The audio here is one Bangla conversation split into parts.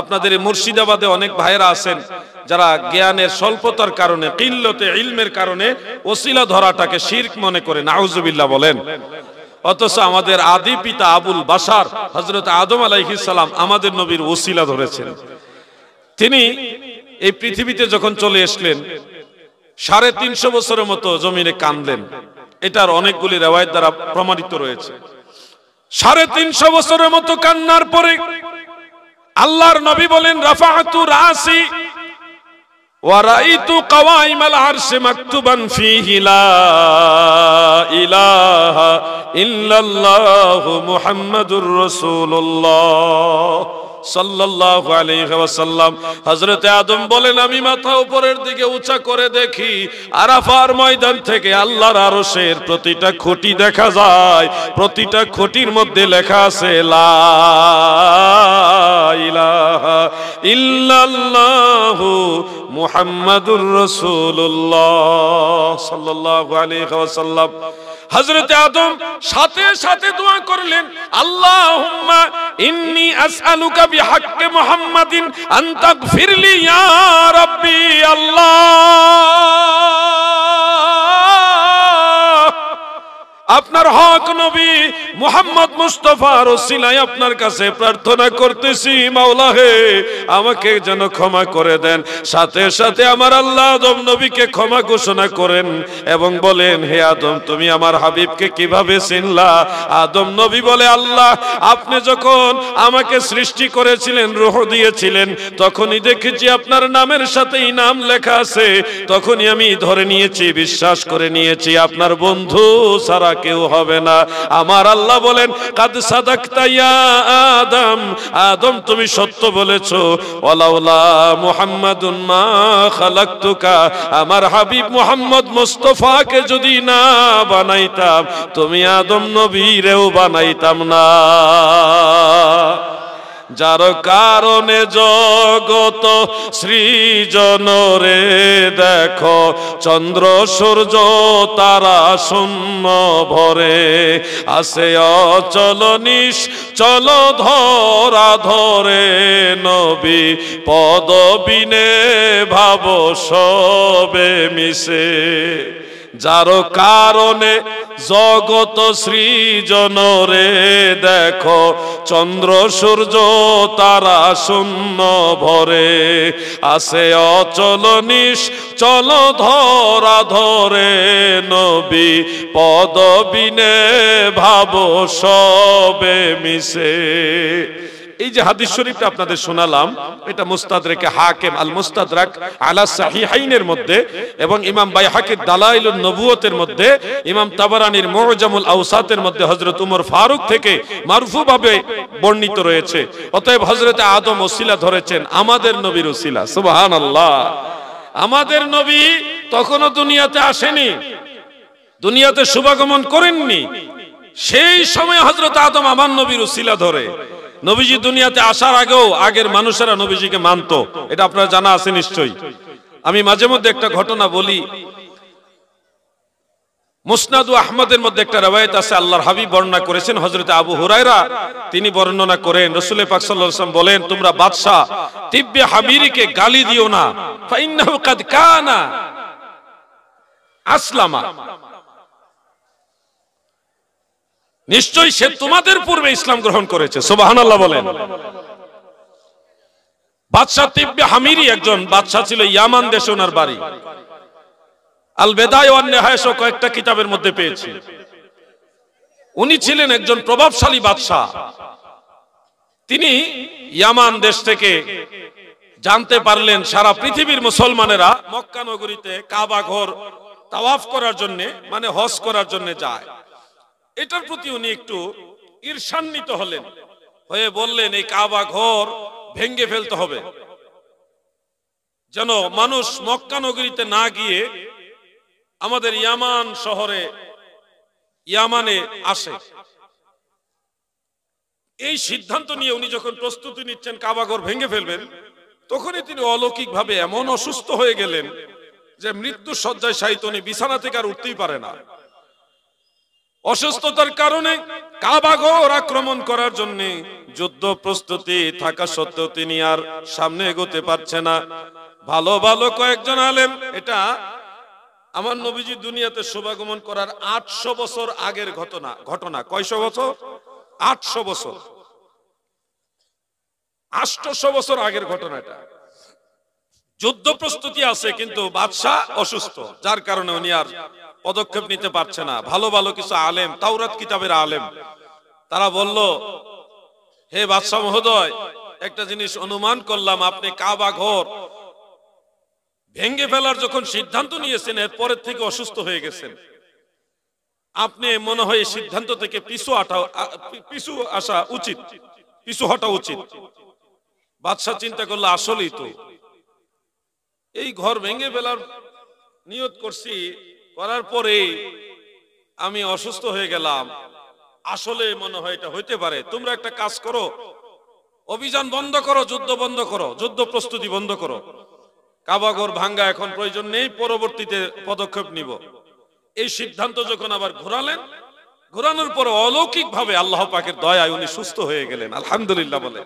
আপনাদের মুর্শিদাবাদে অনেক ভাইরা আছেন যারা জ্ঞানের স্বল্পতার কারণে, কিল্লতে ইলমের কারণে ওসিলা ধরাটাকে শিরক মনে করে, নাউজুবিল্লাহ বলেন। অথচ আমাদের আদি পিতা আবুল বাশার হযরত আদম আলাইহিস সালাম আমাদের নবীর ওসিলা ধরেছেন। তিনি এই পৃথিবীতে যখন চলে আসলেন 350 বছরের মতো জমিনে কাঁদলেন। এটার অনেকগুলি riwayat দ্বারা প্রমাণিত রয়েছে। 350 বছরের মতো কান্নার পরে আল্লাহর নবী বলেন, রাফাআতু রাসি ওয়া রাআইতু কাওয়াইমাল আরশি মাকতুবান ফীহি লা ইলাহা ইল্লাল্লাহু মুহাম্মাদুর রাসূলুল্লাহ সাল্লাল্লাহু আলাইহি ওয়াসাল্লাম। হযরতে আদম বলেন, আমি মাথা উপরের দিকে উঁচা করে দেখি, আরাফার ময়দান থেকে আল্লাহর আরশের প্রতিটা খুঁটি দেখা যায়। প্রতিটা খুঁটির মধ্যে লেখা আছে লা ইলাহা ইল্লাল্লাহু মুহাম্মাদুর রাসূলুল্লাহ সাল্লাল্লাহু আলাইহি ওয়াসাল্লাম। হযরতে আদম সাথে সাথে দোয়া করলেন, আল্লাহুম্মা ইন্নী আসআলুকা বিহাক্কি মুহাম্মাদিন আন তাগফিরলি ইয়া রাব্বি। আল্লাহ, আপনার হক নবী মুহাম্মদ মুস্তাফার ওসিলায় আপনার কাছে প্রার্থনা করতেছি, মাওলা হে আমাকে যেন ক্ষমা করে দেন। সাথে সাথে আমার আল্লাহ আদম নবীকে ক্ষমা ঘোষণা করেন এবং বলেন, হে আদম, তুমি আমার হাবিবকে কিভাবে চিনলা? আদম নবী বলে, আল্লাহ, আপনি যখন আমাকে সৃষ্টি করেছিলেন, রূহ দিয়েছিলেন, তখনই দেখেছি আপনার নামের সাথেই নাম লেখা আছে। তখনই আমি ধরে নিয়েছি, বিশ্বাস করে নিয়েছি আপনার বন্ধু ছাড়া কেউ হবে না। আমার আল্লাহ বলেন, কাদ সাদাকতা ইয়া আদম, আদম তুমি সত্য বলেছো। ওয়ালাউলা মুহাম্মাদুন মা খালাকতুকা, আমার হাবিব মুহাম্মদ মুস্তাফাকে যদি না বানাইতাম, তুমি আদম নবীরেও বানাইতাম না। যার কারণে জগত সৃজন রে দেখো, চন্দ্র সূর্য তারা শূন্য ভরে, আসে অচল নিশ্চল ধরা ধরে, নবী পদবিনে ভাব সবে মিশে। যার কারণে জগত সৃজন রে দেখো, চন্দ্র সূর্য তারা শূন্য ভরে, আসে অচল নিশ্চল ধরা ধরে, নবী পদবিনে ভাব সবে মিশে। এই যে হাদিস শরীফটা আপনাদের শোনালাম, এটা মুস্তাদরাকে হাকিম আল মুস্তাদরাক আলা সাহিহাইনের মধ্যে এবং ইমাম বাইহাকির দালাইলুন নবুয়তের মধ্যে, ইমাম তাবারানির মুআজামুল আওসাতের মধ্যে হযরত উমর ফারুক থেকে মারফুভাবে বর্ণিত রয়েছে। অতএব হযরতে আদম ওসিলা ধরেছেন আমাদের নবীর ওসিলা। সুবহানাল্লাহ। আমাদের নবী তখনও দুনিয়াতে আসেনি, দুনিয়াতে শুভাগমন করেননি। সেই সময় হযরত আদম আমার নবীর ওসিলা ধরে। নবীজি দুনিয়াতে আসার আগেও আগের মানুষেরা নবীজিকে মানত, এটা আপনারা জানা আছে নিশ্চয়ই। আমি মাঝে মধ্যে একটা ঘটনা বলি। মুসনাদু আহমদের মধ্যে একটা riwayat আছে, আল্লাহর হাবিব বর্ণনা করেছেন, হযরত আবু হুরায়রা তিনি বর্ণনা করেন, রাসূল পাক সাল্লাল্লাহু আলাইহি ওয়াসাল্লাম বলেন, তোমরা বাদশা তিব্বে হামিরিকে গালি দিও না, ফাইন্নাহু কাদ কানা আসলামা, নিশ্চয়ই সে তোমাদের পূর্বে ইসলাম গ্রহণ করেছে। সুবহানাল্লাহ বলেন। বাদশা তিব্বে হামিরি একজন বাদশা ছিল, ইয়ামান দেশে ওনার বাড়ি। আল বেদায়া ওয়ান নিহায়া কয়েকটা কিতাবের মধ্যে পেয়েছি। উনি ছিলেন একজন প্রভাবশালী বাদশা। তিনি ইয়ামান দেশ থেকে জানতে পারলেন সারা পৃথিবীর মুসলমানেরা মক্কা নগরীতে কাবা ঘর তাওয়াফ করার জন্য, মানে হজ করার জন্য যায়। এটার প্রতি উনি একটু ঈর্ষান্বিত হলেন, হয়ে বললেন, এই কাবা ঘর ভেঙে ফেলতে হবে, যেন মানুষ মক্কা নগরীতে না গিয়ে আমাদের ইয়ামান শহরে, ইয়ামানে আসে। এই সিদ্ধান্ত নিয়ে উনি যখন প্রস্তুতি নিচ্ছেন কাবা ঘর ভেঙে ফেলবেন, তখনই তিনি অলৌকিকভাবে এমন অসুস্থ হয়ে গেলেন যে মৃত্যু শয্যায় শায়িত, উনি বিছানা থেকে আর উঠতেই পারে না। অসুস্থতার কারণে কাবা ঘর আক্রমণ করার জন্য যুদ্ধ প্রস্তুতি থাকা সত্ত্বেও তিনি আর সামনে এগোতে পারছে না। ভালো ভালো কয়েকজন আলেম, এটা আমার নবীজি দুনিয়াতে শুভাগমন করার 800 বছর আগের ঘটনা। কয়শো বছর? 800 বছর, 800 বছর আগের ঘটনা এটা। যুদ্ধ প্রস্তুতি আছে, কিন্তু বাদশা অসুস্থ, যার কারণে উনি আর পদক্ষেপ নিতে পারছে না। ভালো ভালো কিছু আলেম, তাওরাত কিতাবের আলেম, তারা বলল, হে বাদশা মহোদয়, একটা জিনিস অনুমান করলাম, আপনি কাবা ঘর ভেঙ্গে ফেলার যখন সিদ্ধান্ত নিয়েছেন, এরপরের থেকে অসুস্থ হয়ে গেছেন। আপনি মনে হয় এই সিদ্ধান্ত থেকে পিছু হটা উচিত। বাদশা চিন্তা করলো, আসলেই তো এই ঘর ভেঙে ফেলার নিয়ত করছি, করার পরে আমি অসুস্থ হয়ে গেলাম, আসলে মনে হয় এটা হইতে পারে। তোমরা একটা কাজ করো, অভিযান বন্ধ করো, যুদ্ধ বন্ধ করো, যুদ্ধ প্রস্তুতি বন্ধ করো, কাবা ঘর ভাঙ্গা এখন প্রয়োজন নেই, পরবর্তীতে পদক্ষেপ নিব। এই সিদ্ধান্ত যখন আবার ঘোরানোর পর অলৌকিক ভাবে আল্লাহ পাকের দয়ায় উনি সুস্থ হয়ে গেলেন, আলহামদুলিল্লাহ বলে।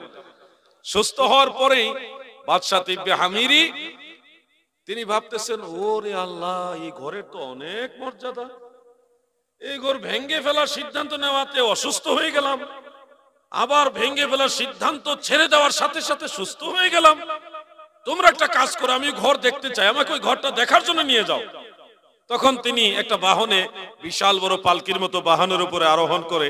সুস্থ হওয়ার পরেই বাদশা তিব্বে হামিরি তিনি ভাবতেছেন, ওরে আল্লাহ, এই ঘরের তো অনেক মর্যাদা, এই ঘর ভেঙ্গে ফেলার সিদ্ধান্ত নেওয়াতে অসুস্থ হয়ে গেলাম, আবার ভেঙ্গে ফেলার সিদ্ধান্ত ছেড়ে দেওয়ার সাথে সাথে সুস্থ হয়ে গেলাম। তোমরা একটা কাজ করো, আমি ঘর দেখতে চাই, আমাকে ওই ঘরটা দেখার জন্য নিয়ে যাও। তখন তিনি একটা বাহনে, বিশাল বড় পালকির মতো বাহনের উপরে আরোহণ করে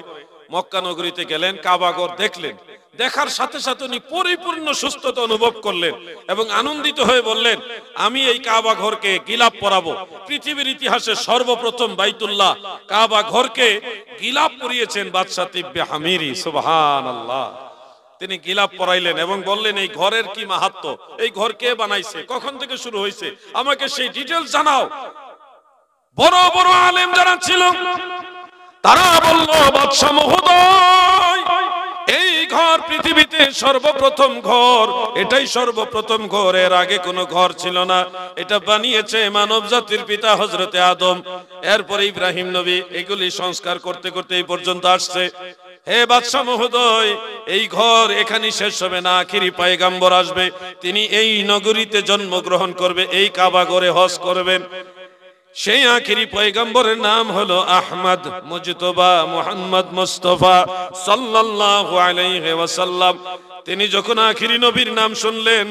মক্কা নগরীতে গেলেন, কাবা ঘর দেখলেন। দেখার সাথে সাথে উনি পরিপূর্ণ সুস্থতা অনুভব করলেন এবং আনন্দিত হয়ে বললেন, আমি এই কাবা ঘরকে গিলাপ পরাবো। পৃথিবীর ইতিহাসে সর্বপ্রথম বাইতুল্লাহ কাবা ঘরকে গিলাপ পরিয়েছেন বাদশা তিব্বে হামিরি, সুবহানাল্লাহ। তিনি গিলাপ পরাইলেন এবং বললেন, এই ঘরের কি মাহাত্ম্য, এই ঘর কে বানাইছে, কখন থেকে শুরু হয়েছে, আমাকে সেই ডিটেইলস জানাও। বড় বড় আলেম যারা ছিল তারা বলল, বাদশা মহোদয়, এই ঘর পৃথিবীতে সর্বপ্রথম ঘর, এটাই সর্বপ্রথম ঘর, এর আগে কোনো ঘর ছিল না। এটা বানিয়েছে মানব জাতির পিতা হযরতে আদম, এরপরে ইব্রাহিম নবী। এগুলি সংস্কার করতে করতে এই পর্যন্ত আসছে। হে বাদশা মহোদয়, এই ঘর এখানেই শেষ হবে না, আখিরি পয়গম্বর আসবে, তিনি এই নগরীতে জন্মগ্রহণ করবে, এই কাবা ঘরে হজ করবেন। সেই আখিরি পয়গম্বরের নাম হলো আহমদ মুজতবা মুহাম্মদ মুস্তাফা সাল্লাল্লাহু আলাইহি ওয়াসাল্লাম। তিনি যখন আখিরি নবীর নাম শুনলেন,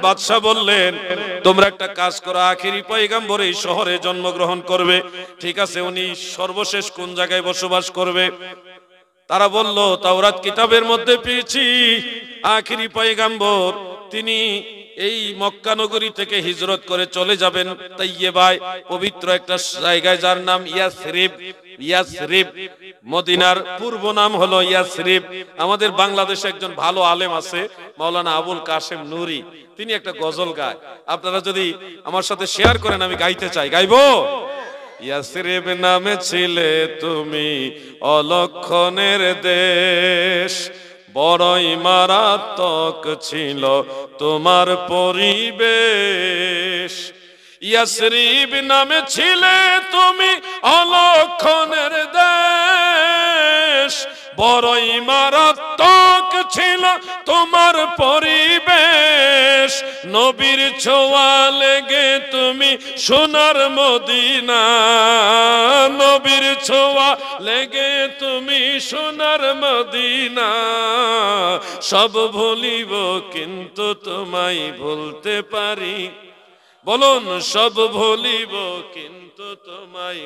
বাদশা বললেন, তোমরা একটা কাজ করো, আখিরি পয়গম্বর এই শহরে জন্মগ্রহণ করবে, ঠিক আছে, উনি সর্বশেষ কোন জায়গায় বসবাস করবে? তারা বলল, তাওরাত কিতাবের মধ্যে পেয়েছি আখিরি পয়গম্বর তিনি এই মক্কা নগরী থেকে হিজরত করে চলে যাবেন তাইয়েবায়, পবিত্র একটা জায়গায়, যার নাম ইয়াসরিব। ইয়াসরিব মদিনার পূর্ব নাম হলো ইয়াসরিব। আমাদের বাংলাদেশে একজন ভালো আলেম আছে, মাওলানা আবুল কাশেম নুরি, তিনি একটা গজল গায়। আপনারা যদি আমার সাথে শেয়ার করেন, আমি গাইতে চাই, গাইবো। ইয়াসরিব নামে ছিলে তুমি অলক্ষণের দেশ, বড়ই মারাত্মক ছিল তোমার পরিবেশ। ইয়াসরিব নামে ছিলে তুমি অলক্ষণের দেশ, বড়ই মারাত্মক ছিল তোমার পরিবেশ। নবীর ছোঁয়া লেগে তুমি সোনার মদিনা, নবীর ছোঁয়া লেগে তুমি সোনার মদিনা। সব ভুলিব কিন্তু তোমায় ভুলতে পারি, বলুন, সব ভুলিব কিন্তু তোমায়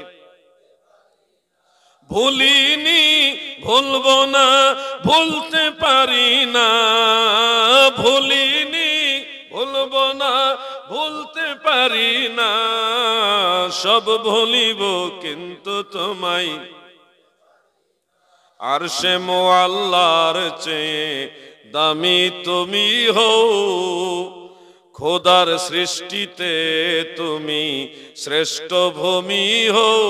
ভুলিনি, ভুলবো না, ভুলতে পারি না, ভুলিনি, ভুলবো না, ভুলতে পারি না। সব ভুলিব কিন্তু তোমায়। আরশে মুআল্লার চেয়ে দামি তুমি হও, খোদার সৃষ্টিতে তুমি শ্রেষ্ঠ ভূমি হও।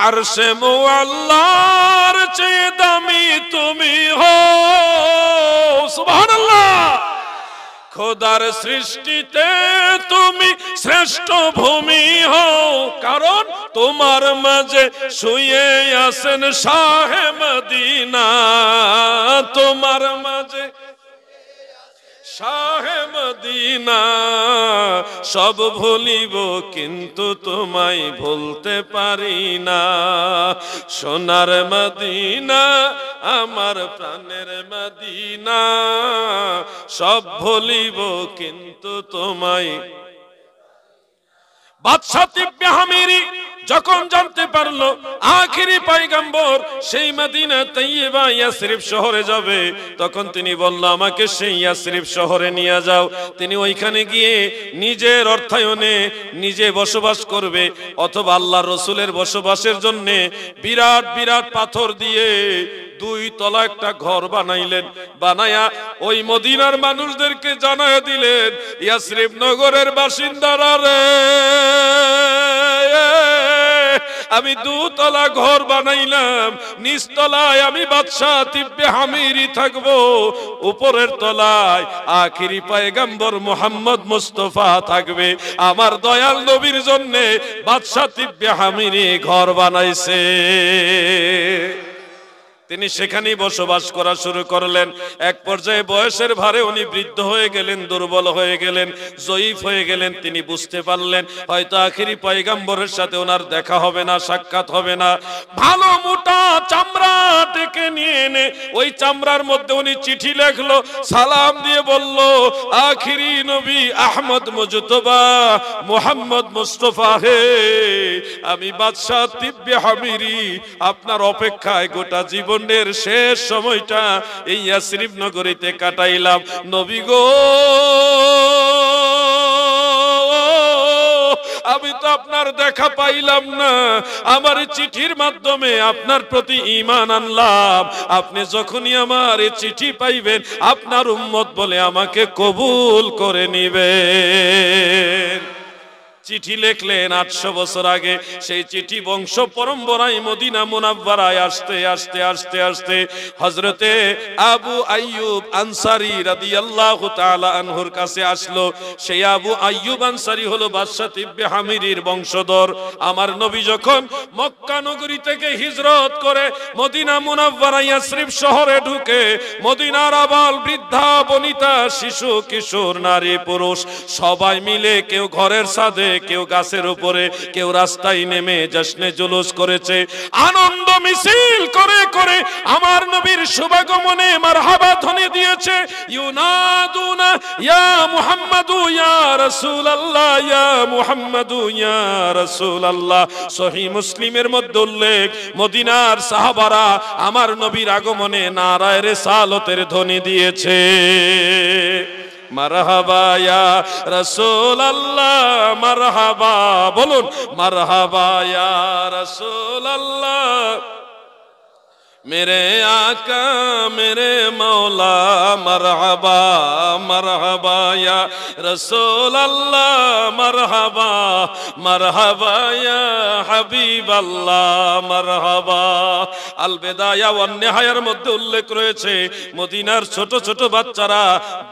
আরশে মুআল্লার চেয়ে দামি তুমি হও, সুবহানাল্লাহ। খোদার সৃষ্টিতে তুমি শ্রেষ্ঠ ভূমি হও, কারণ তোমার মাঝে শুয়ে আছেন শাহে মদিনা। তোমার মাঝে শাহে মদিনা, সব ভুলিব কিন্তু তোমায় ভুলতে পারি না। সোনার মদিনা আমার প্রাণের মদিনা, সব ভুলিব কিন্তু তোমায়। বাদশা তিব্বে হামিরি যখন জানতে পারলো আখিরি পয়গম্বর সেই মদিনা তাইয়্যিবা ইয়াসরিব শহরে যাবে, তখন তিনি বলল আমাকে সেই ইয়াসরিব শহরে নিয়ে যাও। তিনি ওইখানে গিয়ে নিজের অর্থায়নে নিজে বসবাস করবে, অথবা আল্লাহর রাসূলের বসবাসের জন্য বিরাট বিরাট পাথর দিয়ে 2 তলা একটা ঘর বানাইলেন। বানায়া ওই মদিনার মানুষদেরকে জানায় দিলেন, ইয়াসরিব নগরের বাসিন্দারা রে, আমি 2 তলা ঘর বানাইলাম, নিচতলায় আমি বাদশা তিব্বে হামিরি থাকবো, উপরের তলায় আখিরি পয়গম্বর মুহাম্মদ মুস্তাফা থাকবে। আমার দয়াল নবীর জন্য বাদশা তিব্বে হামিরি ঘর বানাইছে। তিনি সেখানেই বসবাস করা শুরু করলেন। এক পর্যায়ে বয়সের ভারে উনি বৃদ্ধ হয়ে গেলেন, দুর্বল হয়ে গেলেন, জয়ীফ হয়ে গেলেন। তিনি বুঝতে পারলেন হয়তো আখিরি পয়গম্বরের সাথে ওনার দেখা হবে না, সাক্ষাৎ হবে না। ভালো মোটা চামড়া ডেকে নিয়ে এনে ওই চামড়ার মধ্যে উনি চিঠি লেখলো, সালাম দিয়ে বলল, আখিরি নবী আহমদ মুজতবা মুহাম্মদ মুস্তাফা হে, আমি বাদশা তিব্বে হামিরি আপনার অপেক্ষায় গোটা জীবন শেষ সময়টা এই ইয়াসরিব নগরীতে কাটাইলাম। নবী গো, আমি তো আপনার দেখা পাইলাম না, আমার চিঠির মাধ্যমে আপনার প্রতি ঈমান আনলাম। আপনি যখনই আমার এই চিঠি পাইবেন আপনার উম্মত বলে আমাকে কবুল করে নিবেন। চিঠি লিখলেন 800 বছর আগে। সেই চিঠি বংশ পরম্পরায় মদিনা মুনাওয়ারায় আসতে আসতে আসতে আসতে হযরতে আবু আইয়ুব আনসারী রাদিয়াল্লাহু তাআলা আনহুর কাছে আসলো। সেই আবু আইয়ুব আনসারী হলো বাদশা তিব্বে হামিরির বংশধর। আমার নবী যখন মক্কা নগরী থেকে হিজরত করে মদিনা মুনাওয়ারা ইয়াসরিব শহরে ঢুকে, মদিনার আবাল বৃদ্ধা বনিতা শিশু কিশোর নারী পুরুষ সবাই মিলে কেউ ঘরের ছাদে, কেউ গাছের উপরে, কেউ রাস্তায় নেমে জশ্নে জুলুস করেছে, আনন্দ মিছিল করে করে আমার নবীর শুভাগমনে মারহাবা ধ্বনি দিয়েছে। ইউনাদুনা ইয়া মুহাম্মাদু ইয়া রাসূলুল্লাহ, ইয়া মুহাম্মাদু ইয়া রাসূলুল্লাহ। সহিহ মুসলিমের মধ্যে উল্লেখ, মদিনার সাহাবারা আমার নবীর আগমনে নারায়ে রিসালাতের ধ্বনি দিয়েছে। মারহাবা ইয়া রাসূলুল্লাহ, মারহাবা, বলুন মারহাবা ইয়া রাসূলুল্লাহ, मेरे आका मेरे मौला मरहबा मरहबा या रसूल अल्लाह मरहबा मरहबा या हबीब अल्लाह मरहबा। আল বিদায়া ওয়ান নিহায়ার মধ্যে উল্লেখ রয়েছে মদিনার ছোট ছোট বাচ্চারা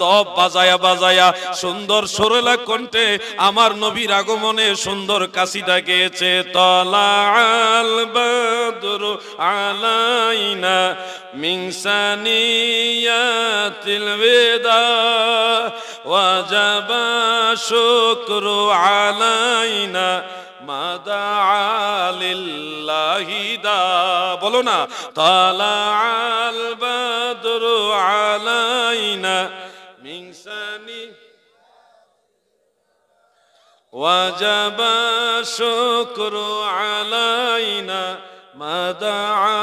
দব বাজায়া বাজায়া সুন্দর সুরেলা কণ্ঠে আমার নবীর আগমনে সুন্দর কাসিদা গেয়েছে। তালাআল বাদরু আলাইনা মিন সানিয়াতিল বিদা ওয়াজাবা শুকরু আলাইনা মাদাআলিল্লাহিদা। বলো না, তালাআল বাদরু আলাইনা মিন সানি ওয়াজাবা শুকরু আলাইনা মাদাআলিল্লাহিদা।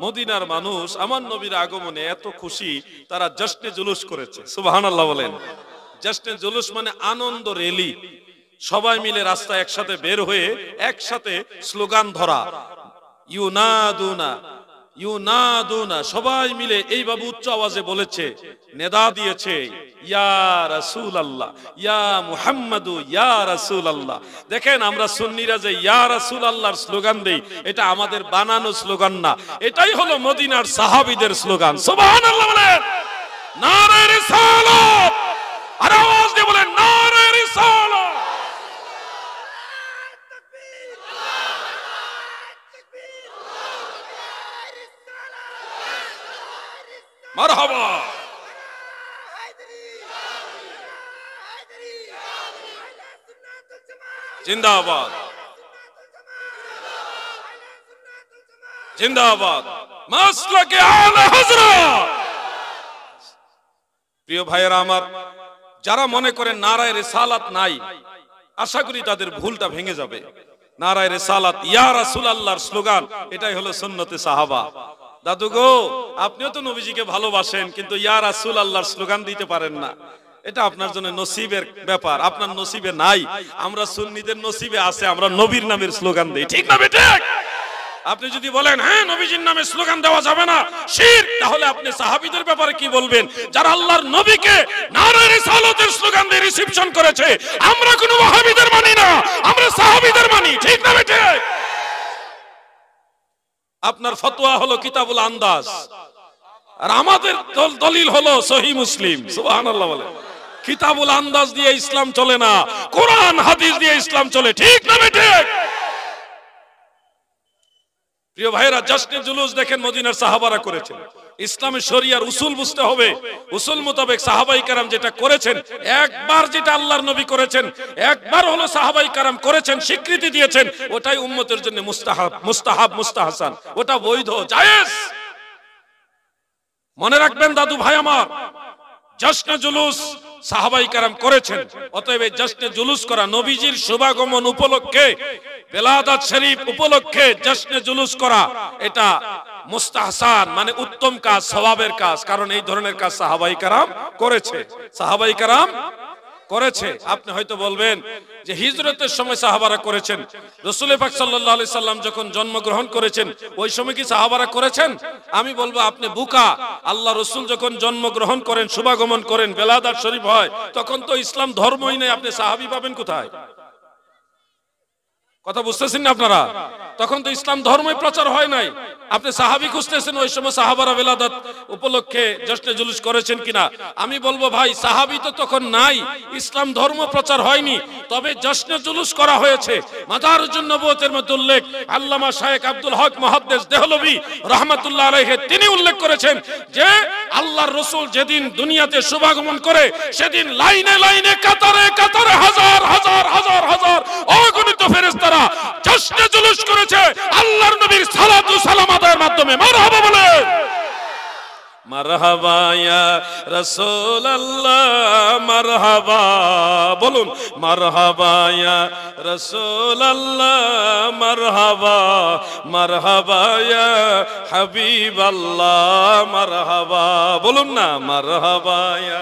মদিনার মানুষ আমার নবীর আগমনে এত খুশি, তারা জশ্নে জুলুস করেছে। সুবহানাল্লাহ বলেন। জশ্নে জুলুস মানে আনন্দ র্যালি, সবাই মিলে রাস্তায় একসাথে বের হয়ে একসাথে স্লোগান ধরা। ইউনাদুনা ইউনাদুনা, সবাই মিলে এইভাবে উচ্চ আওয়াজে বলেছে, নেদা দিয়েছে, ইয়া রাসূলুল্লাহ ইয়া মুহাম্মাদু ইয়া রাসূলুল্লাহ। দেখেন আমরা সুন্নিরা যে ইয়া রাসূলুল্লাহর স্লোগান দেই, এটা আমাদের বানানো স্লোগান না, এটাই হলো মদিনার সাহাবীদের স্লোগান। সুবহানাল্লাহ বলেন। নারে রিসালাত, আর আওয়াজ দিয়ে বলেন নারে রিসালাত। মারহাবা। জিন্দাবাদ জিন্দাবাদ মাসলাকে আলা হযরত। প্রিয় ভাইয়েরা আমার, যারা মনে করেন নারায়ে রিসালাত নাই, আশা করি তাদের ভুলটা ভেঙে যাবে। নারায়ে রিসালাত ইয়া রাসূলুল্লাহর স্লোগান, এটাই হলো সুন্নতে সাহাবা। দাদু গো, আপনিও তো নবীজিকে ভালোবাসেন, কিন্তু ইয়া রাসূলুল্লাহর স্লোগান দিতে পারেন না। এটা আপনার জন্য নসিবের ব্যাপার, আপনার নসিবে নাই। আমরা সুন্নিদের নসিবে আছে, আমরা নবীর নামের স্লোগান দেই, ঠিক না বেটা? আপনি যদি বলেন হ্যাঁ নবীজির নামে স্লোগান দেওয়া যাবে না, শিরক, তাহলে আপনি সাহাবীদের ব্যাপারে কি বলবেন, যারা আল্লাহর নবীকে নারে রিসালাতের স্লোগান দিয়ে রিসিপশন করেছে? আমরা কোনো ওয়াহাবীদের মানি না, আমরা সাহাবীদের মানি, ঠিক না বেটা? আপনার ফতোয়া হলো কিতাবুল আন্দাজ, আর আমাদের দলিল হলো সহিহ মুসলিম। সুবহানাল্লাহ বলে। কিতাবুল আন্দাজ দিয়ে ইসলাম চলে না, কোরআন হাদিস দিয়ে ইসলাম চলে, ঠিক না বেটা? প্রিয় ভাইরা, জশ্নে জুলুস দেখেন মদিনার সাহাবারা করেছেন। ইসলামের শরিয়ার উসুল বুঝতে হবে, উসুল মোতাবেক সাহাবাই কারাম যেটা করেছেন, একবার যেটা আল্লাহর নবী করেছেন, একবার হলো সাহাবাই কারাম করেছেন, স্বীকৃতি দিয়েছেন, ওটাই উম্মতের জন্য মুস্তাহাব, মুস্তাহাব, মুস্তাহসান, ওটা বৈধ, জায়েজ। মনে রাখবেন দাদু ভাই আমার, জশ্নে জুলুস সাহাবাই কারাম করেছেন, অতএব এই জশ্নে জুলুস করা, নবীজির শুভাগমন উপলক্ষে, বেলাদাত শরীফ উপলক্ষে জশ্নে জুলুস করা, এটা মুস্তাহসান, মানে উত্তম কাজ, সওয়াবের কাজ। কারণ এই ধরনের কাজ সাহাবাই কারাম করেছে, সাহাবাই কারাম করেছে। আপনি হয়তো বলবেন যে হিজরতের সময় সাহাবারা করেছেন, রাসূল পাক সাল্লাল্লাহু আলাইহি সাল্লাম যখন জন্মগ্রহণ করেছেন ওই সময় কি সাহাবারা করেছেন? আমি বলবো আপনি বোকা। আল্লাহ রাসূল যখন জন্মগ্রহণ করেন, শুভাগমন করেন, বেলাদাত শরীফ হয়, তখন তো ইসলাম ধর্মই নেই, আপনি সাহাবী পাবেন কোথায়? কথা বুঝতেছেন না আপনারা? তখন তো ইসলাম ধর্মই প্রচার হয় নাই, আপনি সাহাবী খুঁজতেছেন। ওই সময় সাহাবারা বেলাদাত উপলক্ষে জশ্নে জুলুস করেছেন কিনা? আমি বলবো ভাই, সাহাবী তো তখন নাই, ইসলাম ধর্ম প্রচার হয়নি, তবে জশ্নে জুলুস করা হয়েছে। মাদারুজ্জুন নবুয়তের মধ্যে উল্লেখ, আল্লামা শায়েখ আব্দুল হক মুহাদ্দিস দেহলভী রাহমাতুল্লাহ আলাইহি তিনি উল্লেখ করেছেন যে আল্লাহর রাসূল যেদিন দুনিয়াতে শুভাগমন করে, সেদিন লাইনে লাইনে, কাতারে কাতারে, হাজার হাজার হাজার হাজার অগণিত ফেরেশতারা জশ্নে জুলুস করেছে আল্লাহর নবীর সালাত ও সালাম আদায়ের মাধ্যমে। মারহাবা বলে, মারহাবা ইয়া রাসূলুল্লাহ, মারহাবা বলুন, মারহাবা ইয়া রাসূলুল্লাহ, মারহাবা, মারহাবা ইয়া হাবিবাল্লাহ, মারহাবা বলুন না, মারহাবা ইয়া,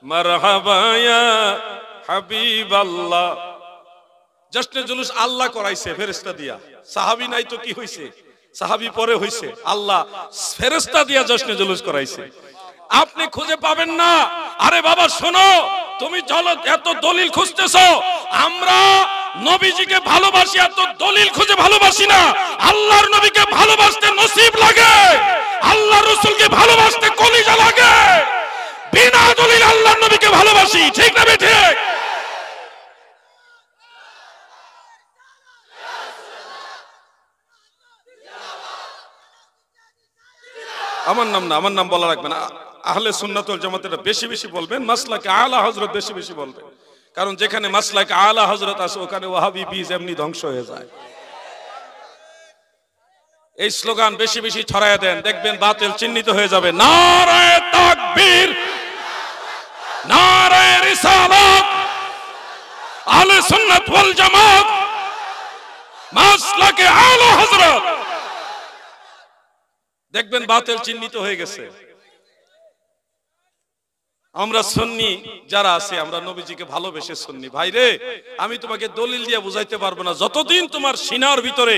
মারহাবা ইয়া হাবিবাল্লাহ। জশ্নে জুলুস আল্লাহ করাইছে ফেরেশতা দিয়া, সাহাবী নাই তো কি হইছে? সাহাবী পরে হইছে, আল্লাহ ফেরেশতা দিয়া জশ্নে জুলুস করাইছে। আপনি খুঁজে পাবেন না। আরে বাবা শোনো, তুমি এত দলিল খুঁজতেছো, আমরা নবীজিকে ভালোবাসি, এত দলিল খুঁজে ভালোবাসি না। আল্লাহর নবীকে ভালোবাসতে নসিব লাগে, আল্লাহর রাসূলকে ভালোবাসতে কলিজা লাগে। বিনা দলিল আল্লাহর নবীকে ভালোবাসি, ঠিক না বেঠিক? আমার নাম না, আমার নাম বলা রাখবেন। আহলে সুন্নাত ওয়াল জামাতের বেশি বেশি বলবেন, মাসলাকে আলা হযরত বেশি বেশি বলবেন। কারণ যেখানে মাসলাকে আলা হযরত আছে, ওখানে ওয়াহাবি বীজ এমনি ধ্বংস হয়ে যায়। এই স্লোগান বেশি বেশি ছড়ায় দেন, দেখবেন বাতিল চিহ্নিত হয়ে যাবে। নারায়ে তাকবীর, নারায়ে রিসালাত, আহলে সুন্নাত ওয়াল জামাত, মাসলাকে আলা হযরত, দেখবেন বাতিল চিহ্নিত হয়ে গেছে। আমরা সুন্নি যারা আছে, আমরা নবীজিকে ভালোবেসে সুন্নি। ভাই রে, আমি তোমাকে দলিল দিয়ে বুঝাইতে পারবো না। যতদিন তোমার সিনার ভিতরে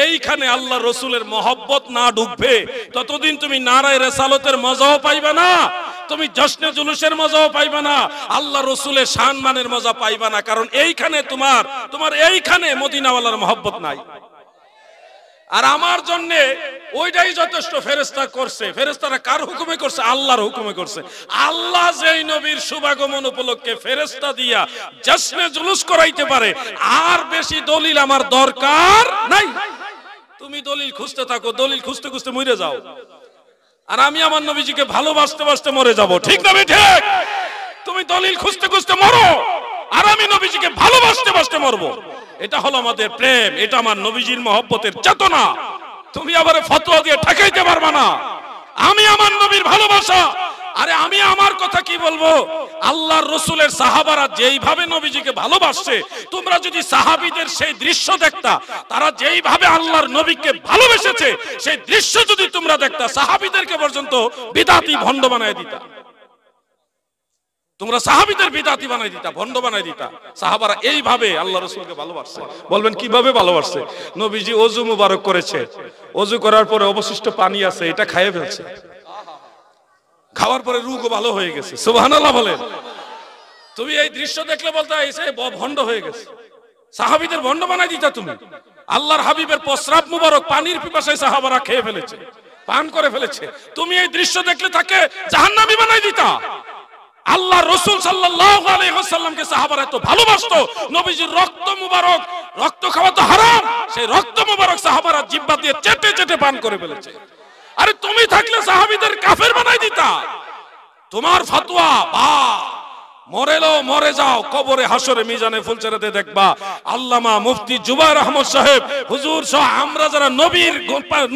এইখানে আল্লাহ রসুলের মহব্বত না ঢুকবে, ততদিন তুমি নারায়ে রিসালাতের মজাও পাইবে না, তুমি জশ্নে জুলুসের মজাও পাইবে না, আল্লাহ রসুলের সম্মানের মজা পাইবে না। কারণ এইখানে তোমার এইখানে মদিনাওয়ালার মহব্বত নাই। আর আমার জন্য ওইটাই যথেষ্ট। ফেরেশতা করছে, ফেরেশতারা কার হুকুমে করছে? আল্লাহর হুকুমে করছে। আল্লাহ যেই নবীর শুভাগমন উপলক্ষে ফেরেশতা দিয়া জশ্নে জুলুস করাইতে পারে, আর বেশি দলিল আমার দরকার নাই। তুমি দলিল খুঁজতে থাকো, দলিল খুঁজতে খুঁজতে মরে যাও, আর আমি আমার নবীজিকে ভালোবাসতে বাসতে মরে যাব। ঠিক না ঠিক? তুমি দলিল খুঁজতে খুঁজতে মরো, আর আমি নবীজিকে ভালোবাসতে বাসতে মরবো। এটা হলো আমাদের প্রেম, এটা আমার নবীজির মহব্বতের চেতনা। তুমি আবার ফতোয়া দিয়ে ঠকাইতে পারবা না। আমি আমার নবীর ভালোবাসা, আরে আমি আমার কথা কি বলবো? আল্লাহর রাসূলের সাহাবারা যেইভাবে নবীজিকে ভালোবাসছে, তোমরা যদি সাহাবীদের সেই দৃশ্য দেখতা, তারা যেইভাবে আল্লাহর নবীকে ভালোবেসেছে, সেই দৃশ্য যদি তোমরা দেখতা, সাহাবীদেরকে পর্যন্ত বিদআতি ভণ্ড বানায় দিতা। তোমরা সাহাবীদের বিদআতি বানাই দিতা, ভণ্ড বানাই দিতা। সাহাবারা এইভাবে আল্লাহর রাসূলকে ভালোবাসছে। বলবেন কিভাবে ভালোবাসছে? নবীজি ওযু মুবারক করেছে, ওযু করার পরে অবশিষ্ট পানি আছে, এটা খেয়ে ফেলছে। খাওয়ার পরে রোগও ভালো হয়ে গেছে। সুবহানাল্লাহ বলেন। তুমি এই দৃশ্য দেখলে বলতে এসে ভণ্ড হয়ে গেছে। সাহাবীদের ভণ্ড বানাই দিতা তুমি। আল্লাহর হাবিবের প্রস্রাব মুবারক পানির পিপাসায় সাহাবারা খেয়ে ফেলেছে, পান করে ফেলেছে। তুমি এই দৃশ্য দেখলে তাকে জাহান্নামী বানাই দিতা। আল্লাহ রাসূল সাল্লাল্লাহু আলাইহি ওয়াসাল্লামকে সাহাবারা এত ভালোবাসতো, নবীজির রক্ত মুবারক, রক্ত খাওয়া তো হারাম, সেই রক্ত মুবারক সাহাবারা জিহ্বা দিয়ে চেটে চেটে পান করে ফেলেছে। আরে তুমি থাকলে সাহাবীদের কাফের বানাই দিতা। তোমার ফতোয়া বা মরেলো মরে যাও, কবরে হাসরে মিজানে ফুলচেরাতে দেখবা আল্লামা মুফতি জুবায়ের আহমদ সাহেব হুজুর সহ আমরা যারা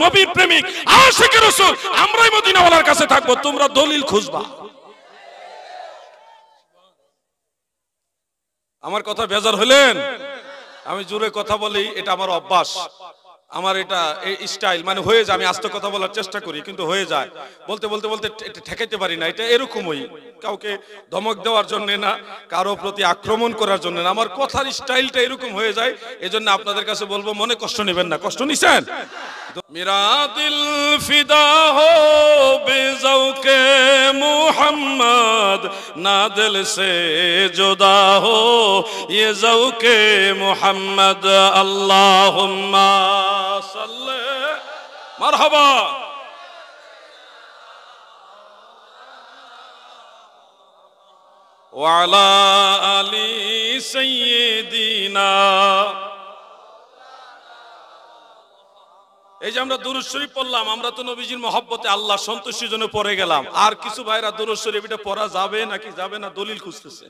নবীর প্রেমিক আশিক রাসূল, আমরাই মদিনাওয়ালার কাছে থাকবো, তোমরা দলিল খুঁজবা। আমার কথা বেজার হলেন? আমি জোরে কথা বলি, এটা আমার অভ্যাস, আমার এটা স্টাইল, মানে হয়ে যায়। আমি আস্তে কথা বলার চেষ্টা করি, কিন্তু হয়ে যায়। বলতে বলতে বলতে ঠেকাইতে পারি না। এটা এরকমই, কাউকে ধমক দেওয়ার জন্য না, কারো প্রতি আক্রমণ করার জন্য না, আমার কথার স্টাইলটা এরকম হয়ে যায়। এজন্য আপনাদের কাছে বলবো, মনে কষ্ট নেবেন না। কষ্ট নিছেন? মেরা দিল ফিদা হো বেজৌকে মুহাম্মদ, না দিল সে জুদা হো ये ज़ौक़े मुहम्मद, अल्लाहुम्मा सल्ले मरहबा। व अला आलि सय्यिदिना। এই যে আমরা দুরূদ শরীফ পড়লাম, আমরা তো নবীজির মহব্বতে আল্লাহ সন্তুষ্টির জন্য পড়ে গেলাম। আর কিছু ভাইরা দুরূদ শরীফ এটা পড়া যাবে নাকি যাবে না দলিল খুঁজতেছে।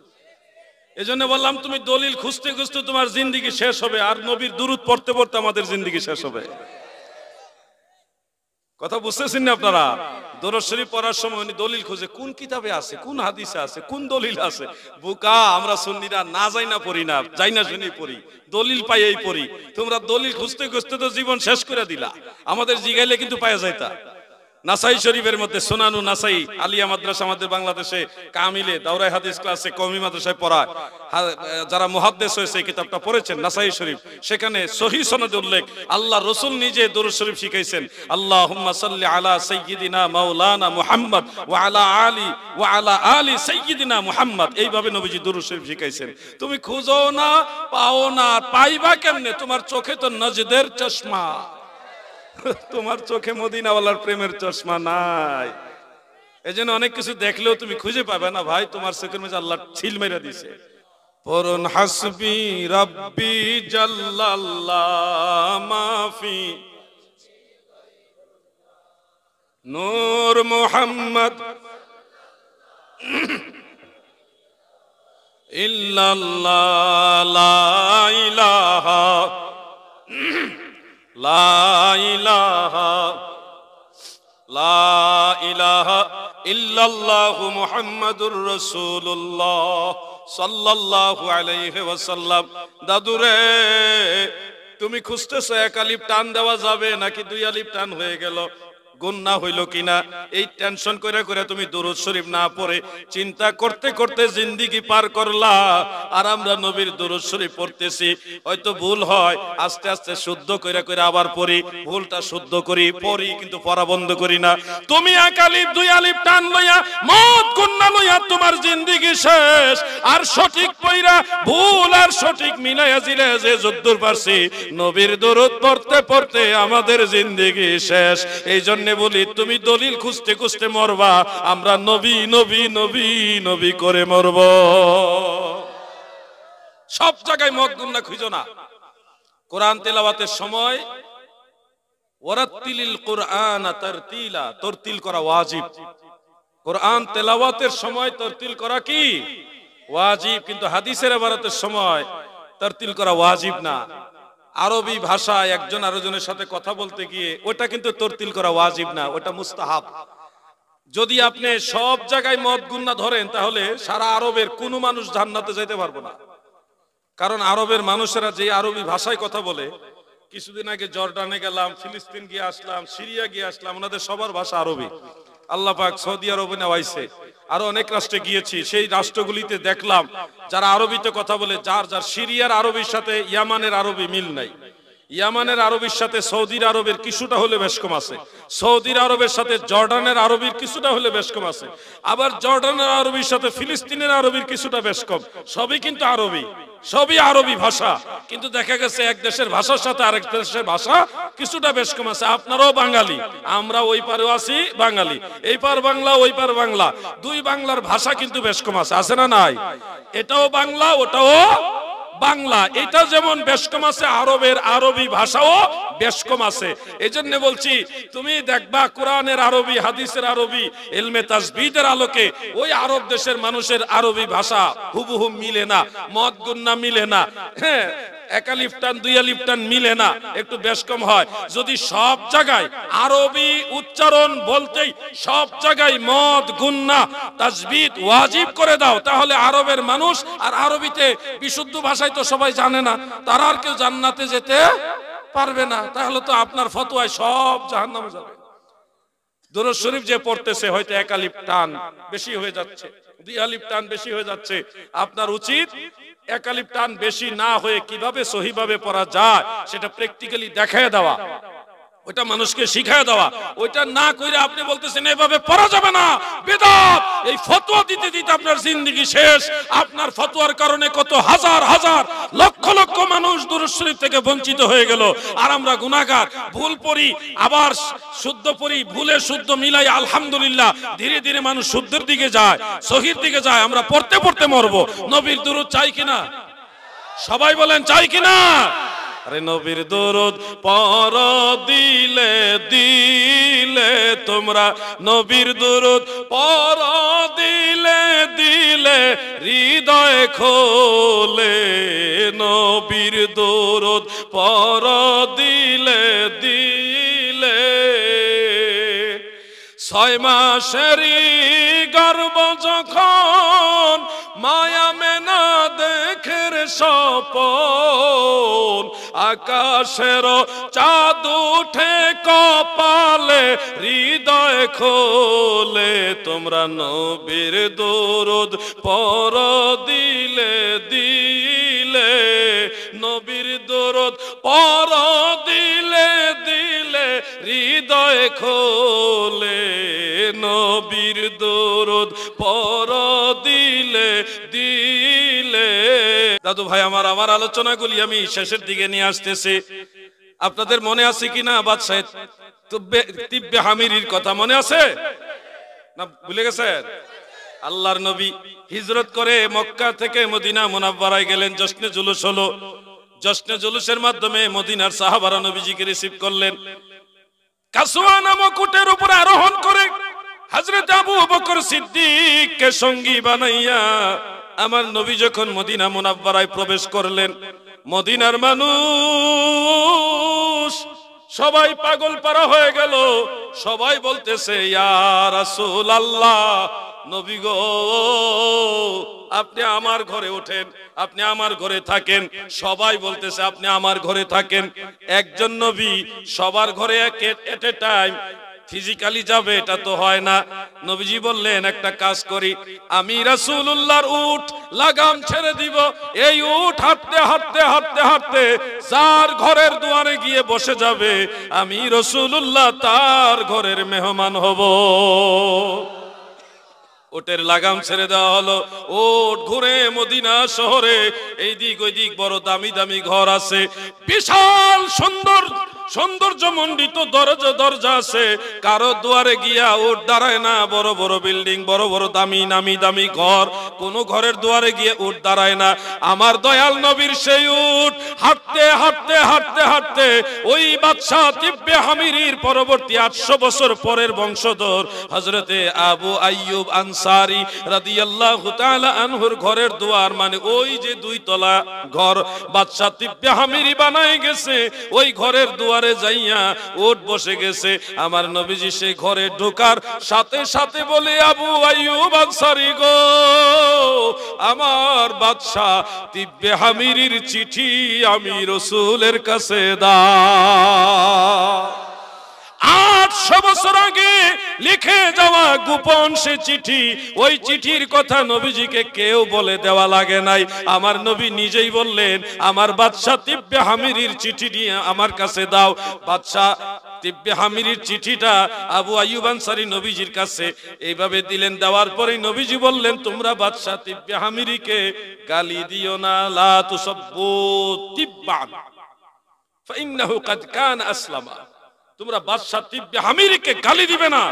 এজন্য বললাম, তুমি দলিল খুঁজতে খুঁজতে তোমার জিন্দেগি শেষ হবে, আর নবীর দুরূদ পড়তে পড়তে আমাদের জিন্দেগি শেষ হবে। কথা বুঝতেছেন না আপনারা? দুরূদ শরীফ পড়ার সময় উনি দলিল খুঁজে, কোন কিতাবে আছে, কোন হাদিসে আছে, কোন দলিল আছে। বোকা আমরা সুন্নিরা, না যাই না পড়ি না, যাই না শুনি পড়ি, দলিল পাইয়াই পড়ি। তোমরা দলিল খুঁজতে খুঁজতে তো জীবন শেষ করে দিলা। আমাদের জিগাইলে কিন্তু পাওয়া যাইতা। নাসাই শরীফের মধ্যে সুনানু নাসাই, আলিয়া মাদ্রাসা আমাদের বাংলাদেশে কামিলে দাওরায়ে হাদিস ক্লাসে কওমি মাদ্রাসায় পড়ায়। যারা মুহাদ্দিস হয়েছে এই কিতাবটা পড়েছেন নাসাই শরীফ, সেখানে সহিহ সনদে উল্লেখ, আল্লাহ রাসূল নিজে দুরূদ শরীফ শিখাইছেন। আল্লাহুম্মা সাল্লি আলা সাইয়্যিদিনা মাওলানা মুহাম্মদ ওয়া আলা আলি সাইয়্যিদিনা মুহাম্মদ, এইভাবে নবীজি দুরূদ শরীফ শিখাইছেন। তুমি খুঁজো না, পাও না, পাইবা কেমনে? তোমার চোখে তো নজদের চশমা, তোমার চোখে মদিনাওয়ালার প্রেমের চশমা নাই। এজন্য অনেক কিছু দেখলেও তুমি খুঁজে পাবে না ভাই, তোমার চোখের মধ্যে আল্লাহ ছিল মেরে দিছে। পরন হাসবি রাব্বি জাল্লাল্লাহ মাফি নূর মুহাম্মদ ইল্লাল্লাহ লা ইলাহা লা ইলাহা লা ইলাহা ইল্লাল্লাহু মুহাম্মাদুর রাসূলুল্লাহ সাল্লাল্লাহু আলাইহি ওয়াসাল্লাম। দাদুরে তুমি খুঁজতেছো এক আলিফ টান দেওয়া যাবে নাকি দুই আলিফ টান হয়ে গেল? গুনাহ হইল কিনা, এই টেনশন করে করে তুমি দুরূদ শরীফ না পড়ে চিন্তা করতে করতে জিন্দেগি পার করলা। আর আমরা নবীর দুরূদ শরীফ পড়তেছি, হয়তো ভুল হয়, আস্তে আস্তে শুদ্ধ করে করে আবার পড়ি, ভুলটা শুদ্ধ করি, পড়ি, কিন্তু পড়া বন্ধ করি না। তুমি এক আলিফ দুই আলিফ টান লইয়া মত গুনাহ লইয়া তোমার জিন্দেগি শেষ। আর সঠিক পয়রা ভুল আর সঠিক মিলাইয়া জিলে যে যদ্দুর পারছি নবীর দরুদ পড়তে পড়তে আমাদের জিন্দেগি শেষ। এই জন্য বলি তুমি দলিল খুঁজতে খুঁজতে মরবা, আমরা নবী নবী নবী নবী করে মরব। সব জায়গায় মত গুনাহ খুঁজো না। কোরআন তেলাওয়াতের সময় ওয়ারাত্তিলিল কুরআন তারতিলা, তরতিল করা ওয়াজিব। কোরআন তেলাওয়াতের সময় তরতিল করা কি ওয়াজিব, কিন্তু হাদিসের ইবারতের সময় তরতিল করা ওয়াজিব না। আরবি ভাষায় একজন আরেকজনের সাথে কথা বলতে গিয়ে ওটা কিন্তু তরতিল করা ওয়াজিব না, ওটা মুস্তাহাব। যদি আপনি সব জায়গায় মত গুনাহ ধরেন তাহলে সারা আরবের কোনো মানুষ জান্নাতে যেতে পারবে না। কারণ আরবের মানুষেরা যে আরবি ভাষায় কথা বলে, কিছুদিন আগে জর্ডানে গেলাম, ফিলিস্তিন গিয়ে আসলাম, সিরিয়া গিয়ে আসলাম, ওনাদের সবার ভাষা আরবি। আল্লাহ পাক সৌদি আরবে নেওয়াইছে, আরো অনেক রাষ্ট্রে গিয়েছি, সেই রাষ্ট্রগুলিতে দেখলাম যারা আরবিতে কথা বলে, যার যার সিরিয়ার আরবির সাথে ইয়ামানের আরবি মিল নাই। ইয়ামানের আরবির সাথে সৌদির আরবের কিছুটা হলে বেশ কম আছে, সৌদির আরবের সাথে জর্ডানের আরবির কিছুটা হলে বেশ কম আছে, আবার জর্ডানের আরবির সাথে ফিলিস্তিনের আরবির কিছুটা বেশ কম। সবই কিন্তু আরবি, সবই আরবি ভাষা, কিন্তু দেখা গেছে এক দেশের ভাষার সাথে আরেক দেশের ভাষা কিছুটা বেশ কম আছে। আপনারাও বাঙালি, আমরা ওই পারেও আছি বাঙালি, এই পার বাংলা ওই পার বাংলা, দুই বাংলার ভাষা কিন্তু বেশ কম আছে, আছে না নাই? এটাও বাংলা ওটাও বাংলা, এটা যেমন বেশ কম আছে, আরবের আরবি ভাষাও বেশ কম আছে। এজন্য বলছি তুমি দেখবা কোরআনের আরবি, হাদিসের আরবি, ইলমে তাসবিদের আলোকে ওই আরব দেশের মানুষের আরবি ভাষা হুবহু মিলে না, মত গুনাহ মিলে না, হ্যাঁ, এক আলিফ টান দুই আলিফ টান মিলে না, একটু বেশ কম হয়। যদি সব জায়গায় আরবি উচ্চারণ বলতেই সব জায়গায় মত গুনাহ তাসবিদ ওয়াজিব করে দাও, তাহলে আরবের মানুষ আর আরবিতে বিশুদ্ধ ভাষায় তো সবাই জানে না, তারা আর কেউ জান্নাতে যেতে পারবে না। তাহলে তো আপনার ফতোয়ায় সব জাহান্নামে যাবে। দুরূদ শরীফ যে পড়তেছে হয়তো এক আলিফ টান বেশি হয়ে যাচ্ছে, দুই আলিফ টান বেশি হয়ে যাচ্ছে, আপনার উচিত এক আলিফ টান বেশি না হয়ে কিভাবে সহিভাবে পড়া যায় সেটা প্র্যাকটিক্যালি দেখায় দেওয়া, ওটা মানুষকে শিখায় দেওয়া। ওইটা না কইরা আপনি বলতেছেন এভাবে পড়া যাবে না, বিদআত, এই ফতোয়া দিতে দিতে আপনার জিন্দেগি শেষ। আপনার ফতোয়ার কারণে কত হাজার হাজার লক্ষ লক্ষ মানুষ দুরূদ শরীফ থেকে বঞ্চিত হয়ে গেল। আর আমরা গুনাহগার, ভুল পড়ি আবার শুদ্ধ পড়ি, ভুলে শুদ্ধ মিলাই আলহামদুলিল্লাহ ধীরে ধীরে মানুষ শুদ্ধের দিকে যায়, সহির দিকে যায়। আমরা পড়তে পড়তে মরবো। নবীর দুরূদ চাই কিনা? সবাই বলেন চাই কিনা? আরে নবীর দরুদ পড় দিলে দিলে তোমরা, নবীর দরুদ পড় দিলে দিলে হৃদয় খোলে, নবীর দরুদ পড় দিলে দিলে। 6 মাসেরই গর্ভ যখন মায়া মেনা দেখের স্বপন, আকাশের চাঁদ উঠে কপালে হৃদয় খোলে, তোমরা নবীর দরুদ পড় দিলে দিলে, নবীর দরুদ পড় দিলে দিলে হৃদয় খোলে, নবীর দরুদ পড় দিলে দিলে। দাদু ভাই আমার আলোচনাগুলি আমি শেষের দিকে নিয়ে আসতেছি। আপনাদের মনে আছে কিনা বাদশাহ তিব্বে হামিরির কথা মনে আছে না ভুলে গেছেন? আল্লাহর নবী হিজরত করে মক্কা থেকে মদিনা মুনাওয়ারায় গেলেন, জশ্নে জুলুস হলো। জশ্নে জুলুসের মাধ্যমে মদিনার সাহাবারা নবীজিকে রিসিভ করলেন। কাসওয়া নামক উটের উপরে আরোহণ করে হযরত আবু বকর সিদ্দিককে সঙ্গী বানাইয়া আমার নবী যখন মদিনা মুনাওয়ারায় প্রবেশ করলেন, মদিনার মানুষ সবাই পাগল পারা হয়ে গেল। সবাই বলতেছে ইয়া রাসূলুল্লাহ, নবী গো আপনি আমার ঘরে ওঠেন, আপনি আমার ঘরে থাকেন। সবাই বলতেছে আপনি আমার ঘরে থাকেন। একজন নবী সবার ঘরে এট এ টাইম ফিজিক্যালি যাবে, এটা তো হয় না। নবীজি বললেন একটা কাজ করি, আমি রাসূলুল্লাহর উট লাগাম ছেড়ে দিব, এই উট হাঁটতে হাঁটতে হাঁটতে হাঁটতে যার ঘরের দুয়ারে গিয়ে বসে যাবে, আমি রাসূলুল্লাহ তার ঘরের মেহমান হব। ওটের লাগাম ছেড়ে দেওয়া হলো, ওট ঘুরে মদিনা শহরে এই দিক ওই দিক বড় দামি দামি ঘর আছে, বিশাল সুন্দর সৌন্দর্যমণ্ডিত দরজা আছে, কারো দুয়ারে গিয়া উট দাঁড়ায় না। বড় বড় বিল্ডিং, বড় বড় দামি নামি দামি ঘর, কোন ঘরের দুয়ারে গিয়ে উট দাঁড়ায় না। আমার দয়াল নবীর সেই উট হাঁটতে হাঁটতে হাঁটতে হাঁটতে ওই বাদশাহ তিব্বে হামিরির পরবর্তী 800 বছর পরের বংশধর হযরতে আবু আইয়ুব আনসারী রাদিয়াল্লাহু তাআলা আনহুর ঘরের দুয়ার, মানে ওই যে 2 তলা ঘর বাদশাহ তিব্বে হামিরি বানায় গেছে, ওই ঘরের দুয়ার যাইয়া উট বসে গেছে। আমার নবীজি সেই ঘরে ঢোকার সাথে সাথে বলে, আবু আইয়ুব আনসারী গো, আমার বাদশাহ তিব্বে হামিরির চিঠি আমি রাসূলের কাছে দাও। 800 বছর আগে লিখে যাওয়া গোপন সে চিঠি, ওই চিঠির কথা নবীজিকে কেউ বলে দেওয়া লাগে নাই। আমার নবী নিজেই বললেন, আমার বাদশাহ তিব্বে হামিরির চিঠি নিয়ে আমার কাছে দাও। বাদশাহ তিব্বে হামিরির চিঠিটা আবু আইয়ুব আনসারী নবীজির কাছে এইভাবে দিলেন। দেওয়ার পরে নবীজি বললেন, তোমরা বাদশাহ তিব্বে হামিরিকে গালি দিও না, লা তুসাব্বু তিব্বান ফাইন্নাহু কাদ কানা আসলামা। তোমরা বাদশাহ তিব্বে হামিরিকে গালি দিবে না,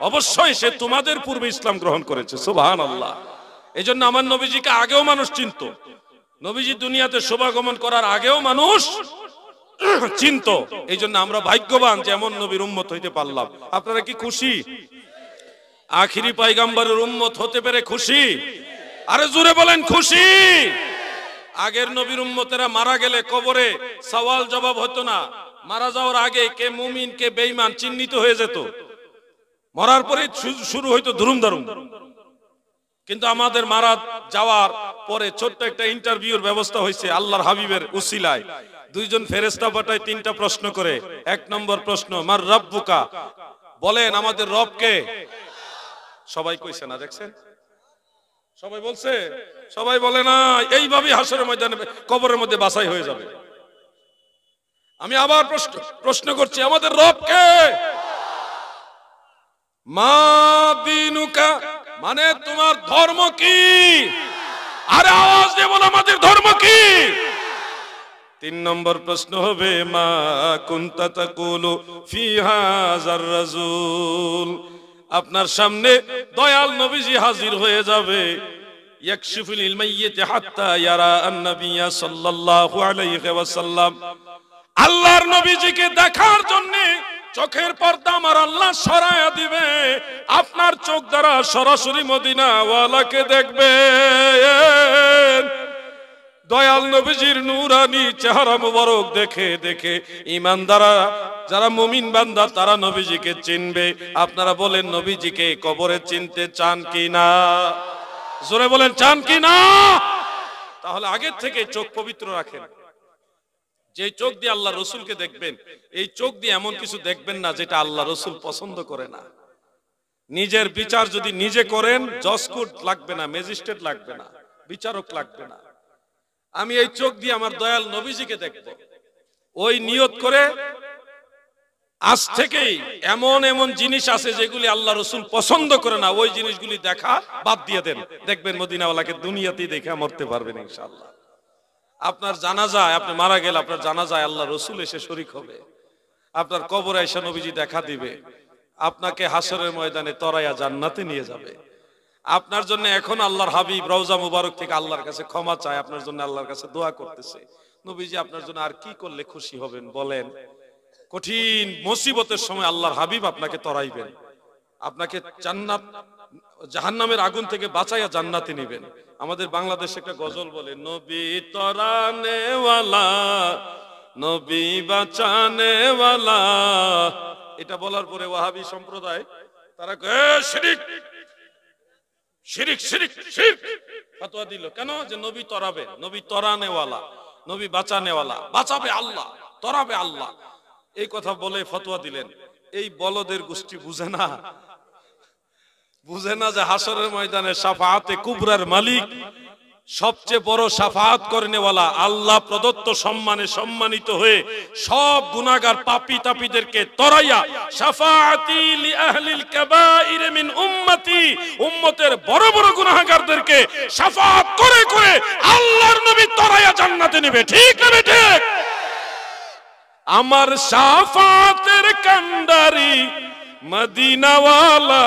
অবশ্যই সে তোমাদের পূর্বে ইসলাম গ্রহণ করেছে। সুবহানাল্লাহ। এইজন্য আমার নবীজিকে আগেও মানুষ চিনত, নবীজি দুনিয়াতে শুভাগমন করার আগেও মানুষ চিনত। এইজন্য আমরা ভাগ্যবান যে এমন নবীর উম্মত হইতে পারলাম। আপনারা কি খুশি? আখিরি পয়গম্বরের উম্মত হতে পেরে খুশি? আরে জোরে বলেন খুশি। আগের নবীর উম্মতেরা মারা গেলে কবরে সওয়াল জবাব হতো না, মারা যাওয়ার আগে কে মুমিন কে বেঈমান চিহ্নিত হয়ে যেত, মরার পরে শুরু হইতো ধুরুম দারুম। কিন্তু আমাদের মারা যাওয়ার পরে ছোট্ট একটা ইন্টারভিউর ব্যবস্থা হয়েছে আল্লাহর হাবিবের উসিলায়। 2 জন ফেরেশতা পাঠায় 3টা প্রশ্ন করে। 1 নম্বর প্রশ্ন, মার রাব্বুকা, বলেন আমাদের রব কে? সবাই কইছে না, দেখছেন সবাই বলছে, সবাই বলে না। এইভাবে হাসরের ময়দানে কবরের মধ্যে বাছাই হয়ে যাবে। আমি আবার প্রশ্ন করছি, আমাদের রব কে? মা দিনুকা, মানে তোমার ধর্ম কি? আরে আওয়াজ দিয়ে বলো, আমাদের ধর্ম কি? 3 নম্বর প্রশ্ন হবে, মা কুনতা তাকুলু ফি হাযার রাসূল। আপনার সামনে দয়াল নবীজি হাজির হয়ে যাবে। ইয়াকশিফুল মাইয়িত হাত্তা ইয়ারা আন-নাবিয়্য সাল্লাল্লাহু আলাইহি ওয়াসাল্লাম। আল্লাহর নবীজিকে দেখার জন্য চোখের পর্দা আমার আল্লাহ সরায়া দিবে, আপনার চোখ দ্বারা সরাসরি মদিনা ওয়ালাকে দেখবেন। দয়াল নবীজির নূরানি চেহারা মুবারক দেখে দেখে ঈমানদাররা, যারা মুমিন বান্দা, তারা নবীজিকে চিনবে। আপনারা বলেন, নবীজিকে কবরে চিনতে চান কি না? জোরে বলেন, চান কি না? তাহলে আগের থেকে চোখ পবিত্র রাখেন। যে চোখ দিয়ে আল্লাহ রসুলকে দেখবেন, এই চোখ দিয়ে এমন কিছু দেখবেন না যেটা আল্লাহ রসুল পছন্দ করে না। নিজের বিচার যদি নিজে করেন, জজ কোর্ট লাগবে না, ম্যাজিস্ট্রেট লাগবে না, বিচারক লাগবে না। আমি এই চোখ দিয়ে আমার দয়াল নবীজিকে দেখব, ওই নিয়ত করে আজ থেকেই এমন এমন জিনিস আছে যেগুলি আল্লাহ রসুল পছন্দ করে না, ওই জিনিসগুলি দেখা বাদ দিয়ে দেন। দেখবেন মদিনাওয়ালাকে দুনিয়াতেই দেখে মরতে পারবেন ইনশাআল্লাহ। আপনার জানাজায়, আপনি মারা গেলে আপনার জানাজায় আল্লাহ রসুল এসে শরীক হবে, আপনার কবরে এসে নবীজি দেখা দিবে, আপনাকে হাসরের ময়দানে তরাইয়া জান্নাতে নিয়ে যাবে। আপনার জন্য এখন আল্লাহর হাবিব রওজা মুবারক থেকে আল্লাহর কাছে ক্ষমা চায়, আপনার জন্য আল্লাহর কাছে দোয়া করতেছে। নবীজি আপনার জন্য আর কি করলে খুশি হবেন বলেন? কঠিন মুসিবতের সময় আল্লাহর হাবিব আপনাকে তরাইবেন, আপনাকে জান্নাত জাহান্নামের আগুন থেকে বাঁচাইয়া জান্নাতে নিবেন। আমাদের বাংলাদেশে একটা গজল বলে, নবী তরানে ওয়ালা, নবী বাঁচানে ওয়ালা। এটা বলার পরে ওয়াহাবি সম্প্রদায় তারা শিরিক শিরিক শিরিক শিরক ফতোয়া দিল। কেন? যে নবী তরাবে, নবী তরানে ওয়ালা, নবী বাঁচানে ওয়ালা, বাঁচাবে আল্লাহ, তরাবে আল্লাহ, এই কথা বলে ফতোয়া দিলেন। এই বলদের গোষ্ঠী বুঝে না, বুঝে না যে হাসরের ময়দানে শাফাআতে কুবরার মালিক, সবচেয়ে বড় শাফাআত করেনেওয়ালা আল্লাহ প্রদত্ত সম্মানে সম্মানিত হয়ে সব গুনাহগার পাপী তাপীদেরকে তরাইয়া শাফাআতি লি আহলিল কাবাইর মিন উম্মতি, উম্মতের বড় বড় গুনাহগারদেরকে শাফাআত করে করে আল্লাহর নবী তরাইয়া জান্নাতে নেবে। ঠিক না ঠিক? আমার শাফাআতের কান্ডারি মদিনাওয়ালা,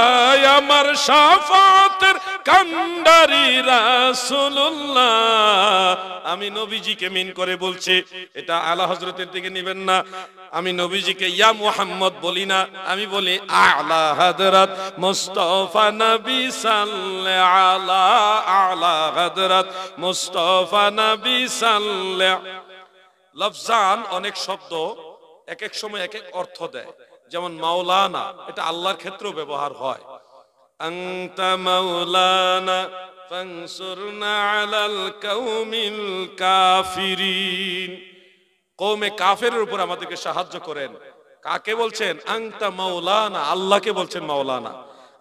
আমার শাফাতের কান্ডারি রাসূলুল্লাহ। আমি নবীজিকে মিন করে বলছি, এটা আলা হযরতের দিকে নেবেন না। আমি নবীজিকে ইয়া মুহাম্মদ বলি না, আমি বলি আলা হযরত মুস্তাফা নবী সাল্লাল্লাহু আলা আলা হযরত মুস্তাফা নবী সাল্লাল্লাহু। লফজান অনেক শব্দ এক এক সময় এক এক অর্থ দেয়। যেমন মাওলানা, এটা আল্লাহর ক্ষেত্রেও ব্যবহার হয়। আনতা মাওলানা ফানসুরনা আলাল কওমিল কাফিরিন, কওমে কাফেরের উপর আমাদেরকে সাহায্য করেন। কাকে বলছেন? আনতা মাওলানা, আল্লাহকে বলছেন মাওলানা।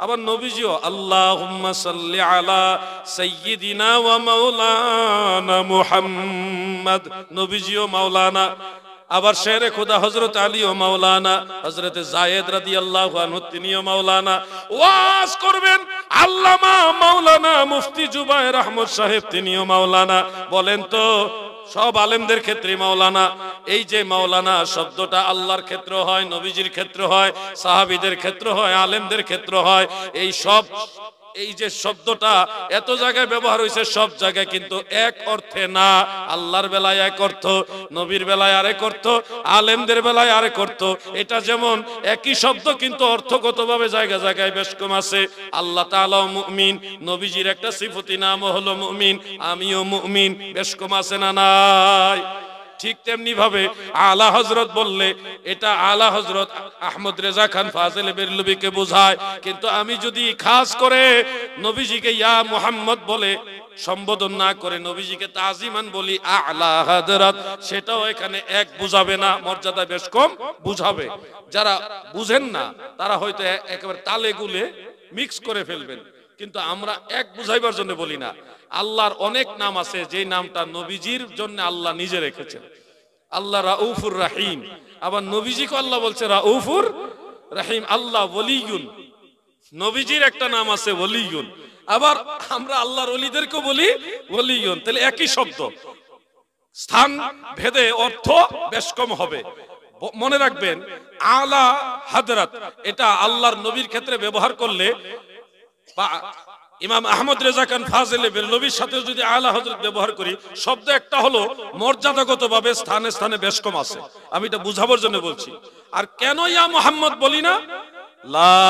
আবার নবীজিও আল্লাহুম্মা সাল্লি আলা সাইয়্যিদিনা ওয়া মাওলানা মুহাম্মদ, নবীজিও মাওলানা। আবার শেরে খুদা হযরত আলী ও মাওলানা, হযরত যায়েদ রাদিয়াল্লাহু আনহু তিনিও মাওলানা। ওয়াজ করবেন আল্লামা মাওলানা মুফতি জুবায়ের আহমদ সাহেব, তিনিও মাওলানা। বলেন তো সব আলেমদের ক্ষেত্রে মাওলানা। এই যে মাওলানা শব্দটা আল্লাহর ক্ষেত্র হয়, নবীজির ক্ষেত্র হয়, সাহাবীদের ক্ষেত্র হয়, আলেমদের ক্ষেত্র হয়। এই সব এই যে শব্দটা এত জায়গায় ব্যবহার হয়েছে, সব জায়গায় কিন্তু এক অর্থে না। আল্লাহর বেলায় এক অর্থ, নবীর বেলায় আরেক অর্থ, আলেমদের বেলায় আরেক অর্থ। এটা যেমন একই শব্দ কিন্তু অর্থগতভাবে জায়গা জায়গায় বেশ কম আছে। আল্লাহ তাআলা মুমিন, নবীজির একটা সিফতি নাম হলো মুমিন, আমিও মুমিন, বেশ কম আছে না নাই? ঠিক তেমনি ভাবে আলা হযরত বললে এটা আলা হযরত আহমদ রেজা খান ফাজিল বেরলভীকে বোঝায়। কিন্তু আমি যদি খাস করে নবীজিকে ইয়া মুহাম্মদ বলে সম্বোধন না করে নবীজিকে তাজিমান বলি আলা হযরত, সেটাও এখানে এক বুঝাবে না, মর্যাদা বেশ কম বুঝাবে। যারা বুঝেন না তারা হয়তো একেবারে তালে গুলে মিক্স করে ফেলবেন, কিন্তু আমরা এক বুঝাইবার জন্য বলি না। আল্লাহর অনেক নাম আছে যে নামটা নবীজির জন্য আল্লাহ নিজে রেখেছেন। আল্লাহ রাউফুর রাহিম, আবার নবীজিকে আল্লাহ বলছে রাউফুর রাহিম। আল্লাহ ওলিয়ুন, নবীজির একটা নাম আছে ওলিয়ুন, আবার আমরা আল্লাহর ওলিদেরকে বলি ওলিয়ুন। তাহলে একই শব্দ, স্থান ভেদে অর্থ বেশ কম হবে। মনে রাখবেন আলা হযরত এটা আল্লাহর নবীর ক্ষেত্রে ব্যবহার করলে, বা ইমাম আহমদ রেজা খান ফাজিল বেরলভীর সাথে যদি আলা হযরত ব্যবহার করি, শব্দ একটা হলো, মর্যাদাগতভাবে স্থানে স্থানে বেশ কম আছে। আমি এটা বুঝাবার জন্য বলছি। আর কেন ইয়া মুহাম্মদ বলি না? লা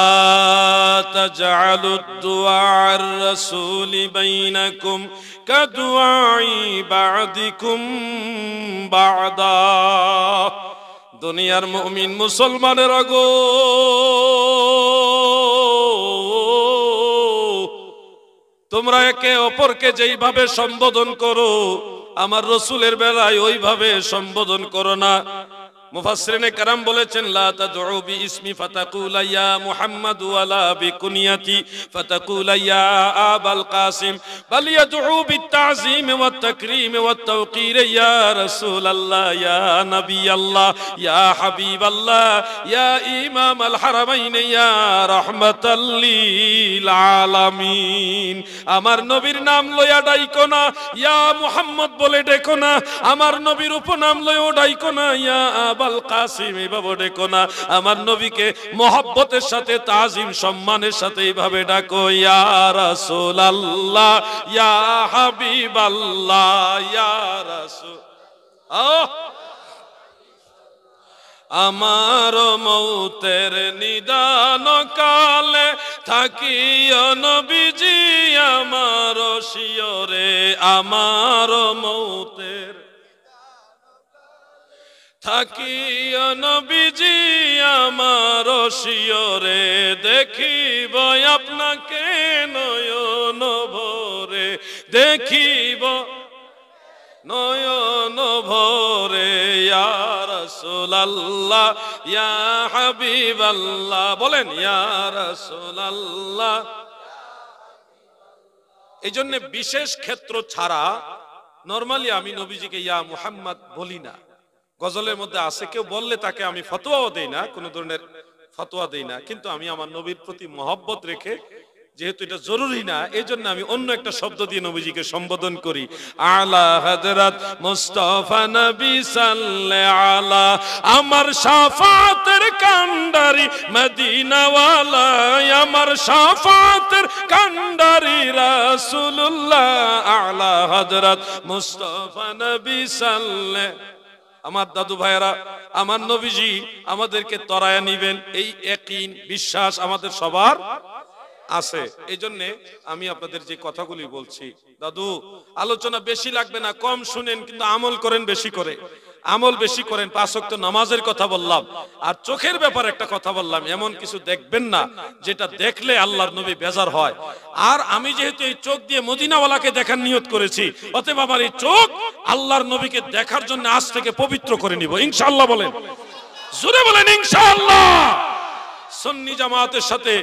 তাজআলুদ দুআর রাসূলি বাইনাকুম কাদুআই বা'দিকুম বা'দা। দুনিয়ার মুমিন মুসলমানের গো, তোমরা একে অপরকে যেইভাবে সম্বোধন করো, আমার রাসূলের বেলায় ওইভাবে সম্বোধন করো না। মুফাসসিরিনে কেরাম বলেছেন লা তাদউ বিইসমি ফাতাকুলা ইয়া মুহাম্মদ ওয়ালা বিকুনিয়াতি ফাতাকুলা ইয়া আবাল কাসিম, বাল ইয়াদউ বিতাযীম ওয়াত তাকরীম ওয়াত তাওকীর ইয়া রাসূলুল্লাহ ইয়া নবিয়াল্লাহ ইয়া হাবিবাল্লাহ ইয়া ইমামাল হারামাইন ইয়া রাহমাতাল লিল আলামিন। আমার নবীর নাম লইয়া ডাইকো না ইয়া মুহাম্মদ বলে ডেকো না, আমার নবীর উপনাম লইয়া ডাইকো না ইয়া আবাল কাসিম এইভাবে ডেকো না। আমার নবীকে মহব্বতের সাথে তাজিম সম্মানের সাথে এইভাবে ডাকো ইয়া রাসূলুল্লাহ ইয়া হাবিবাল্লাহ ইয়া রাসূল। আমার মৌতের নিদান কালে থাকিও নবীজি আমার শিয়রে, আমার মৌতের থাকিও নবীজি আমার শিয়রে, দেখিব আপনাকে নয়ন ভরে, দেখিব নয়ন ভরে ইয়া রাসূলুল্লাহ ইয়া হাবিবাল্লাহ, বলেন ইয়া রাসূলুল্লাহ। এই জন্য বিশেষ ক্ষেত্র ছাড়া নরমালি আমি নবীজিকে ইয়া মুহাম্মদ বলি না। গজলের মধ্যে আছে, কেউ বললে তাকে আমি ফতোয়াও দেই না, কোনো ধরনের ফতোয়া দেই না, কিন্তু আমি আমার নবীর প্রতি মহব্বত রেখে, যেহেতু এটা জরুরি না, এই জন্য আমি অন্য একটা শব্দ দিয়ে নবীজিকে সম্বোধন করি। আলা হযরত মুস্তাফা নবী সাল্লাল্লাহু আলা, আমার শাফাতের কান্ডারি মদিনাওয়ালা, আমার শাফাতের কান্ডারি রাসূলুল্লাহ। আলা হযরত মুস্তাফা নবী সাল্লাল্লাহু, আমার দাদু ভাইয়েরা, আমার নবীজি আমাদেরকে তরায়া নিবেন, এই ইয়াকিন বিশ্বাস আমাদের সবার আছে। এই জন্য আমি আপনাদের যে কথাগুলি বলছি, দাদু আলোচনা বেশি লাগবে না, কম শুনেন, কিন্তু আমল করেন বেশি করে, আমল বেশি করেন। 5 ওয়াক্ত নামাজের কথা বললাম, আর চোখের ব্যাপারে একটা কথা বললাম, এমন কিছু দেখবেন না যেটা দেখলে আল্লাহর নবী বেজার হয়। আর আমি যেহেতু এই চোখ দিয়ে মদিনাওয়ালাকে দেখার নিয়ত করেছি, অতএব আমার এই চোখ আল্লাহর নবীকে দেখার জন্য আজ থেকে পবিত্র করে নিব ইনশাআল্লাহ। বলেন, জোরে বলেন ইনশাআল্লাহ। সুন্নি জামাতের সাথে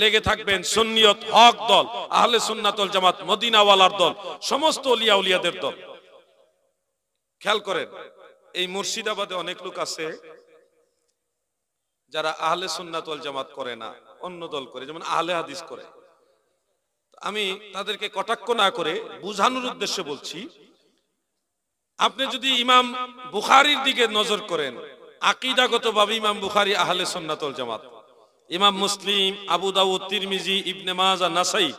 লেগে থাকবেন, সুন্নিয়ত হক দল, আহলে সুন্নাত ওয়াল জামাত, মদিনাওয়ালার দল, সমস্ত ওলিয়া উলিয়াদের দল। খেয়াল করেন, এই মুর্শিদাবাদে অনেক লোক আছে যারা আহলে সুন্নাত ওয়াল জামাত করে না, অন্য দল করে, যেমন আহলে হাদিস করে। আমি তাদেরকে কটাক্ষ না করে বুঝানোর উদ্দেশ্যে বলছি, আপনি যদি ইমাম বুখারীর দিকে নজর করেন, আকীদাগতভাবে ইমাম বুখারী আহলে সুন্নাত ওয়াল জামাত, ইমাম মুসলিম, আবু দাউদ, তিরমিজি, ইবনে মাজাহ, নাসাই,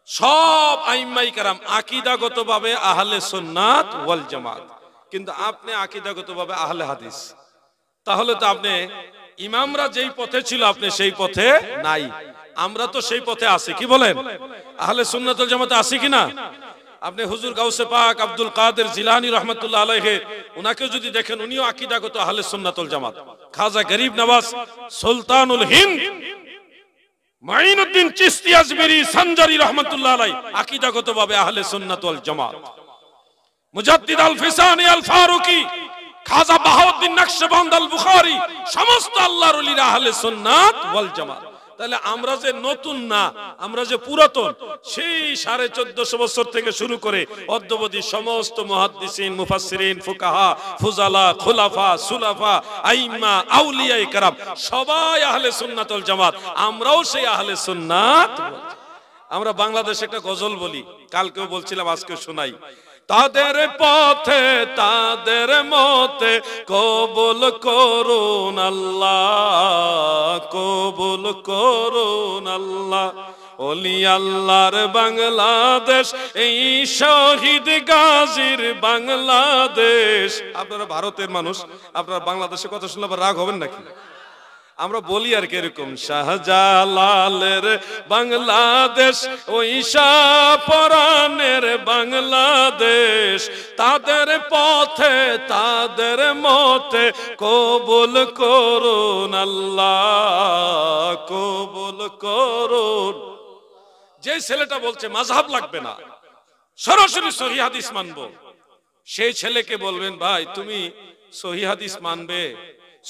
সব আইম্মায়ে কেরাম আকীদাগতভাবে আহলে সুন্নাত ওয়াল জামাত, কিন্তু আপনি আকীদাগতভাবে আহলে হাদিস। তাহলে তো আপনি ইমামরা যেই পথে ছিল আপনি সেই পথে নাই, আমরা তো সেই পথে আছি। কি বলেন, আহলে সুন্নাত ওয়াল জামাতে আছি কিনা? আপনি হুজুর গাউসে পাক আব্দুল কাদের জিলানী রাহমাতুল্লাহ আলাইহি, উনাকে যদি দেখেন, উনিও আকীদাগত আহলে সুন্নাত ওয়াল জামাত। খাজা গরিব নওয়াজ সুলতানুল হিন্দ মাইনুদ্দিন চিশতি আজমিরি সঞ্জারি রাহমাতুল্লাহ আলাইহি আকীদাগতভাবে আহলে সুন্নাত ওয়াল জামাত। মুজাদ্দিদ আল ফিসানি আল ফারুকি, খাজা বাহাউদ্দিন নকশবন্দ আল বুখারী, সমস্ত আল্লাহর ওলিরা আহলে সুন্নাত ওয়াল জামাত। তাহলে আমরা যে নতুন না, আমরা যে পুরাতন, সেই 1450 বছর থেকে শুরু করে অদ্যবধি সমস্ত মুহাদ্দিসিন, মুফাসসিরিন, ফুকাহা, ফুজালা, খুলাফা, সুলাফা, আইম্মা, আউলিয়ায়ে কেরাম সবাই আহলে সুন্নাত ওয়াল জামাত। আমরাও সেই আহলে সুন্নাত। আমরা বাংলাদেশে একটা গজল বলি, কালকেও বলছিলাম, আজকেও শোনাই। তাদের পথে তাদের মতে কবুল করুন আল্লাহ, কবুল করুন আল্লাহ। ওলি আল্লাহর বাংলাদেশ, এই শহীদ গাজীর বাংলাদেশ। আপনারা ভারতের মানুষ, আপনারা বাংলাদেশে কথা শুনলে আবার রাগ হবেন নাকি? আমরা বলি আর কি এরকম, শাহজালালের বাংলাদেশ, ওই শাহপরানের বাংলাদেশ, তাদের পথে তাদের মতে কবুল করুন আল্লাহ, কবুল করুন। যে ছেলেটা বলছে মাযহাব লাগবে না, সরাসরি সহিহ হাদিস মানবো, সেই ছেলেকে বলবেন, ভাই তুমি সহিহ হাদিস মানবে,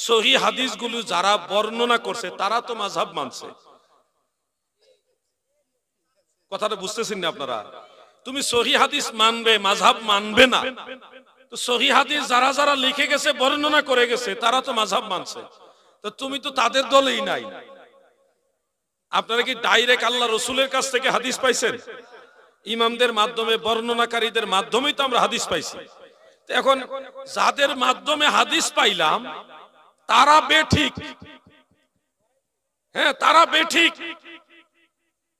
সহিহ হাদিসগুলো যারা বর্ণনা করছে তারা তো মাযহাব মানছে। কথাটা বুঝতেছেন না আপনারা? তুমি সহিহ হাদিস মানবে, মাযহাব মানবে না, তো সহিহ হাদিস যারা যারা লিখে গেছে, বর্ণনা করে গেছে, তারা তো মাযহাব মানছে, তো তুমি তো তাদের দলেই নাই। আপনারা কি ডাইরেক্ট আল্লাহ রাসূলের কাছ থেকে হাদিস পাইছেন? ইমামদের মাধ্যমে, বর্ণনাকারীদের মাধ্যমেই তো আমরা হাদিস পাইছি। এখন যাদের মাধ্যমে হাদিস পাইলাম তারা বেঠিক, হ্যাঁ তারা বেঠিক,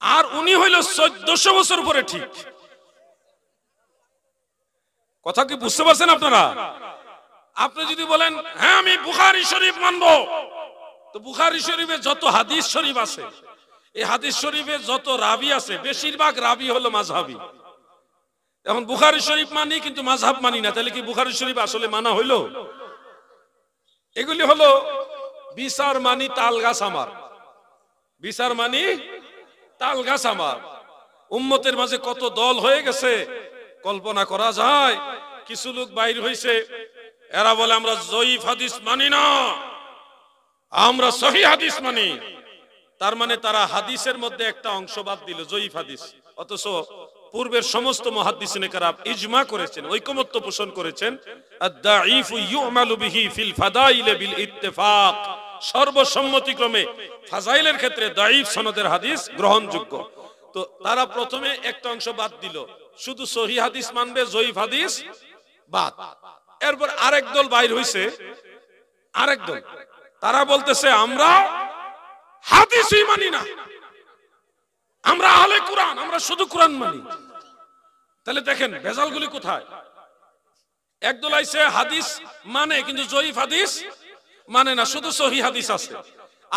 আর উনি হইল 1400 বছর পরে ঠিক। কথা কি বুঝতে পারছেন আপনারা? আপনি যদি বলেন হ্যাঁ আমি বুখারী শরীফ মানবো, তো বুখারী শরীফে যত হাদিস শরীফ আছে, এই হাদিস শরীফে যত রাবি আছে, বেশিরভাগ রাবি হলো মাযহাবী। এখন বুখারী শরীফ মানি কিন্তু মাযহাব মানি না, তাহলে কি বুখারী শরীফ আসলে মানা হইলো? এগুলি হলো বিচার মানি তাল গাছ আমার, বিচার মানি তাল গাছ আমার। উম্মতের মাঝে কত দল হয়ে গেছে কল্পনা করা যায়। কিছু লোক বাইর হইছে, এরা বলে আমরা জয়ীফ হাদিস মানি না, আমরা সহিহ হাদিস মানি। তার মানে তারা হাদিসের মধ্যে একটা অংশ বাদ দিল, জয়ীফ হাদিস। অথচ পূর্বের সমস্ত মুহাদ্দিসিনে কেরাম ইজমা করেছেন, ঐকমত্য পোষণ করেছেন, আদ-দাঈফু ইউমালু বিহি ফিল ফাদাইল বিল ইত্তেফাক, সর্বসম্মতিক্রমে ফাজাইলের ক্ষেত্রে দাঈফ সনদের হাদিস গ্রহণযোগ্য। তো তারা প্রথমে একটা অংশ বাদ দিল, শুধু সহিহ হাদিস মানবে, জয়ীফ হাদিস বাদ। এরপর আরেক দল বাইর হইছে, আরেক দল, তারা বলতেছে আমরা হাদিসই মানি না, আমরা আহলে কুরআন, আমরা শুধু কুরআন মানি। তাহলে দেখেন ভেজালগুলি কোথায়। একদল আইছে হাদিস মানে কিন্তু জয়ীফ হাদিস মানে না, শুধু সহিহ হাদিস আছে।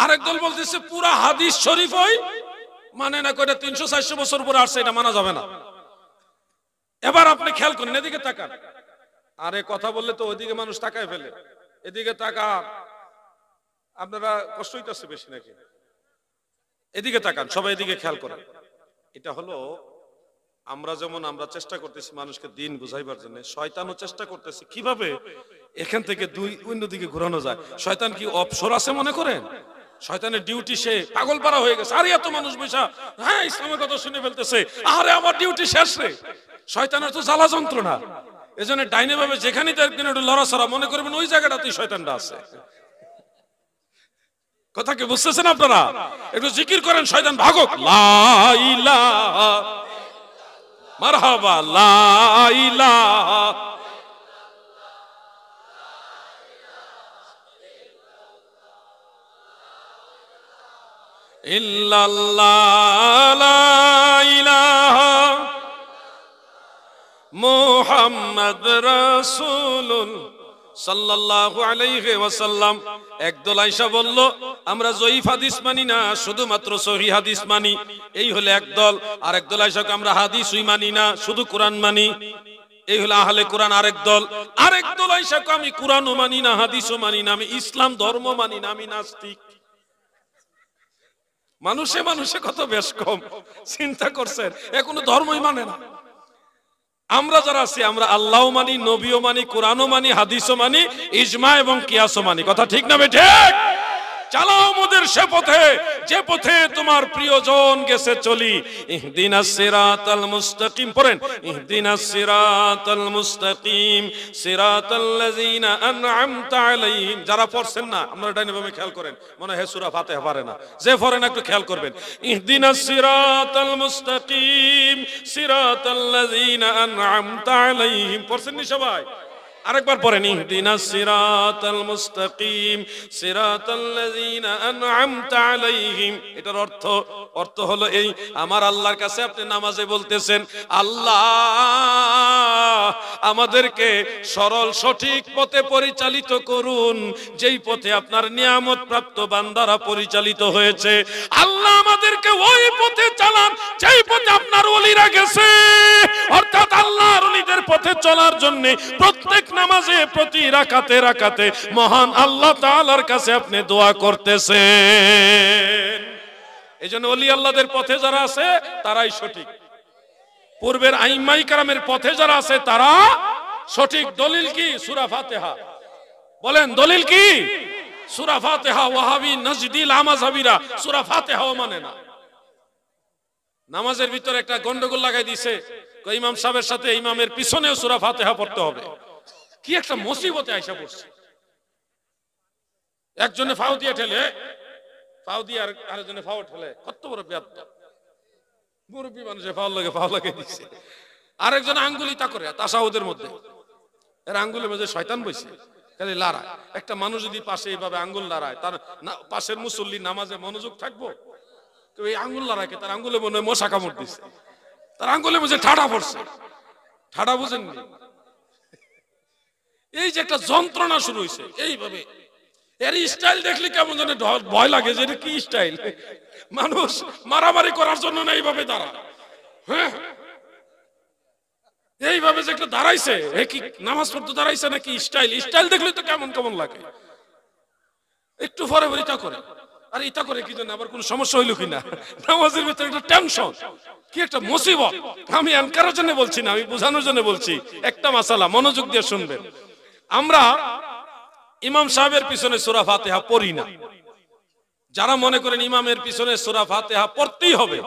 আরেক দল বলতেছে পুরা হাদিস শরীফই মানে না, কয়টা 300-400 বছর পরে আসছে, এটা মানা যাবে না। এবার আপনি খেয়াল করেন, এদিকে তাকান। আরে কথা বললে তো ওইদিকে মানুষ তাকায় ফেলে, এদিকে তাকান। আপনারা কষ্ট হইতেছে বেশি নাকি? এদিকে তাকান, সবাই এদিকে খেয়াল করেন। এটা হলো আমরা যেমন আমরা চেষ্টা করতেছি মানুষকে দিন বুঝাইবার জন্য, শয়তানও চেষ্টা করতেছে কিভাবে এখান থেকে দুই অন্যদিকে ঘোরানো যায়। শয়তান কি অবসর আছে মনে করেন? শয়তানের ডিউটি সে পাগল পারা হয়ে গেছে। আরে এত মানুষ বৈশা হ্যাঁ ইসলামের কথা শুনে ফেলতেছে, আরে আমার ডিউটি শেষ রে। শয়তানের তো জ্বালা যন্ত্রণা, এজন্য ডাইনে ভাবে যেখানেই দেখবেন একটু লড়াছড়া, মনে করবেন ওই জায়গাটাতেই শয়তানটা আছে। কথা কি বুঝতেছেন আপনারা? একটু জিকির করেন, শয়তান ভাগক। লা ইলাহা মারহাবা, লা ইলাহা ইল্লাল্লাহ, লা ইলাহা মুহাম্মদ রাসূলুল্লাহ সাল্লাল্লাহু আলাইহি ওয়াসাল্লাম। একদল আয়েশা বলল আমরা জয়ীফ হাদিস মানি না, শুধুমাত্র সহিহ হাদিস মানি। এই হলো একদল। আর একদল আয়েশাকে আমরা হাদিসই মানি না, শুধু কোরআন মানি। এই হলো আহলে কোরআন আরেক দল। আরেক দল আয়েশাকে আমি কোরআনও মানি না, হাদিসও মানি না, আমি ইসলাম ধর্ম মানি না, আমি নাস্তিক। মানুষে মানুষে কত বেশ কম, চিন্তা করছেন? এখনো ধর্মই মানে না। আমরা যারা আছি আমরা আল্লাহও মানি, নবীও মানি, কোরআনও মানি, হাদিসও মানি, ইজমা এবং কিয়াসও মানি। কথা ঠিক না বেঠিক? চালাও মোদের সে পথে, যে পথে তোমার প্রিয়জন গেছে চলি। ইহদিনাস সিরাতাল মুস্তাকিম, পড়েন ইহদিনাস সিরাতাল মুস্তাকিম সিরাতাল্লাযিনা আন'আমতা আলাইহিম। যারা পড়ছেন না আপনারা ডাইনে বামে খেয়াল করেন, মনে হয় সূরা ফাতিহা পারে না, যে পড়েন একটু খেয়াল করবেন। ইহদিনাস সিরাতাল মুস্তাকিম সিরাতাল্লাযিনা আন'আমতা আলাইহিম, পড়ছেন নি সবাই? আরেকবার পড়েন ইহদিনাস সিরাতাল মুস্তাকিম সিরাতাল্লাযিনা আন'আমতা আলাইহিম। এটার অর্থ হলো এই, আমার আল্লাহর কাছে আপনি নামাজে বলতেছেন আল্লাহ আমাদেরকে সরল সঠিক পথে পরিচালিত করুন, যেই পথে আপনার নিয়ামত প্রাপ্ত বান্দারা পরিচালিত হয়েছে। আল্লাহ আমাদেরকে ওই পথে চালান যেই পথে আপনার ওলিরা গেছে। অর্থাৎ আল্লাহর ওলিদের পথে চলার জন্য প্রত্যেক নামাজে প্রতি রাকাতে রাকাতে মহান আল্লাহ তাআলার কাছে আপনি দোয়া করতেছেন। এজন্য ওলি আল্লাহদের পথে যারা আছে তারাই সঠিক। পূর্বের আইম্মাই কেরামের পথে যারা আছে তারা সঠিক। দলিল কি? সূরা ফাতিহা। বলেন দলিল কি? সূরা ফাতিহা। ওয়াহাবি নজদি লামাযাবিরা সূরা ফাতিহাও মানে না। নামাজের ভিতরে একটা গন্ডগোল লাগাই দিয়েছে, ইমাম সাহেবের সাথে ইমামের পিছনেও সূরা ফাতিহা পড়তে হবে। কি একটা মুসিবতে আইসা পড়ছে। একজনে ফাও দিয়ে ঠেলে, ফাও দিয়ে আরেকজনে ফাও ঠেলে, কত বড় বেয়াদব মুরব্বী মানুষে ফাও লাগে দিচ্ছে। আরেকজন আঙ্গুলি তা করে তাসাউদের মধ্যে, এর আঙ্গুলের মধ্যে শয়তান বসে খালি লড়ায়। একটা মানুষ যদি পাশে এইভাবে আঙ্গুল লড়ায়, তার পাশের মুসল্লি নামাজে মনোযোগ থাকবো? কেউ এই আঙ্গুল লড়াইকে তার আঙ্গুলে মনে হয় মশা কামড় দিচ্ছে, তার আঙ্গুলে মধ্যে ঠাডা পড়ছে। ঠাডা বুঝেননি? এই যে একটা যন্ত্রণা শুরু হয়েছে এইভাবে। এর স্টাইল দেখলে কেমন যেন ভয় লাগে যে এটা কি স্টাইল। মানুষ মারামারি করার জন্য না এইভাবে দাঁড়ায়। হ্যাঁ, এইভাবে যে একটা দাঁড়াইছে, কি নামাজ পড়তে দাঁড়াইছে নাকি স্টাইল? স্টাইল দেখলে তো কেমন কেমন লাগে। একটু পরে পরিচয় করে আর এটা করে কি জন্য, আবার কোনো সমস্যা হইলো কিনা, নামাজের ভিতরে একটা টেনশন, কি একটা মুসিবত। আমি এনকারের জন্য বলছি না, আমি বোঝানোর জন্য বলছি। একটা মাসালা মনোযোগ দিয়ে শুনবেন। আমরা ইমাম সাহেবের পিছনে সূরা ফাতিহা পড়ি না। যারা মনে করেন ইমামের পিছনে সূরা ফাতিহা পড়তেই হবে,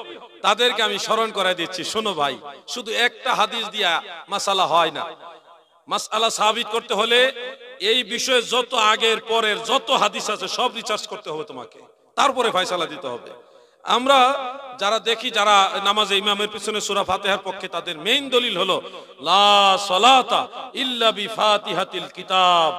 তাদেরকে আমি স্মরণ করাই দিচ্ছি, শোনো ভাই, শুধু একটা হাদিস দিয়া মাসালা হয় না। মাসআলা সাবিত করতে হলে এই বিষয়ে যত আগের পরের যত হাদিস আছে সব রিসার্চ করতে হবে তোমাকে, তারপরে ফয়সালা দিতে হবে। আমরা যারা দেখি যারা নামাজে ইমামের পিছনে সূরা ফাতিহার পক্ষে, তাদের মেইন দলিল হলো লা সালাতা ইল্লা বিফাতিহাতিল কিতাব,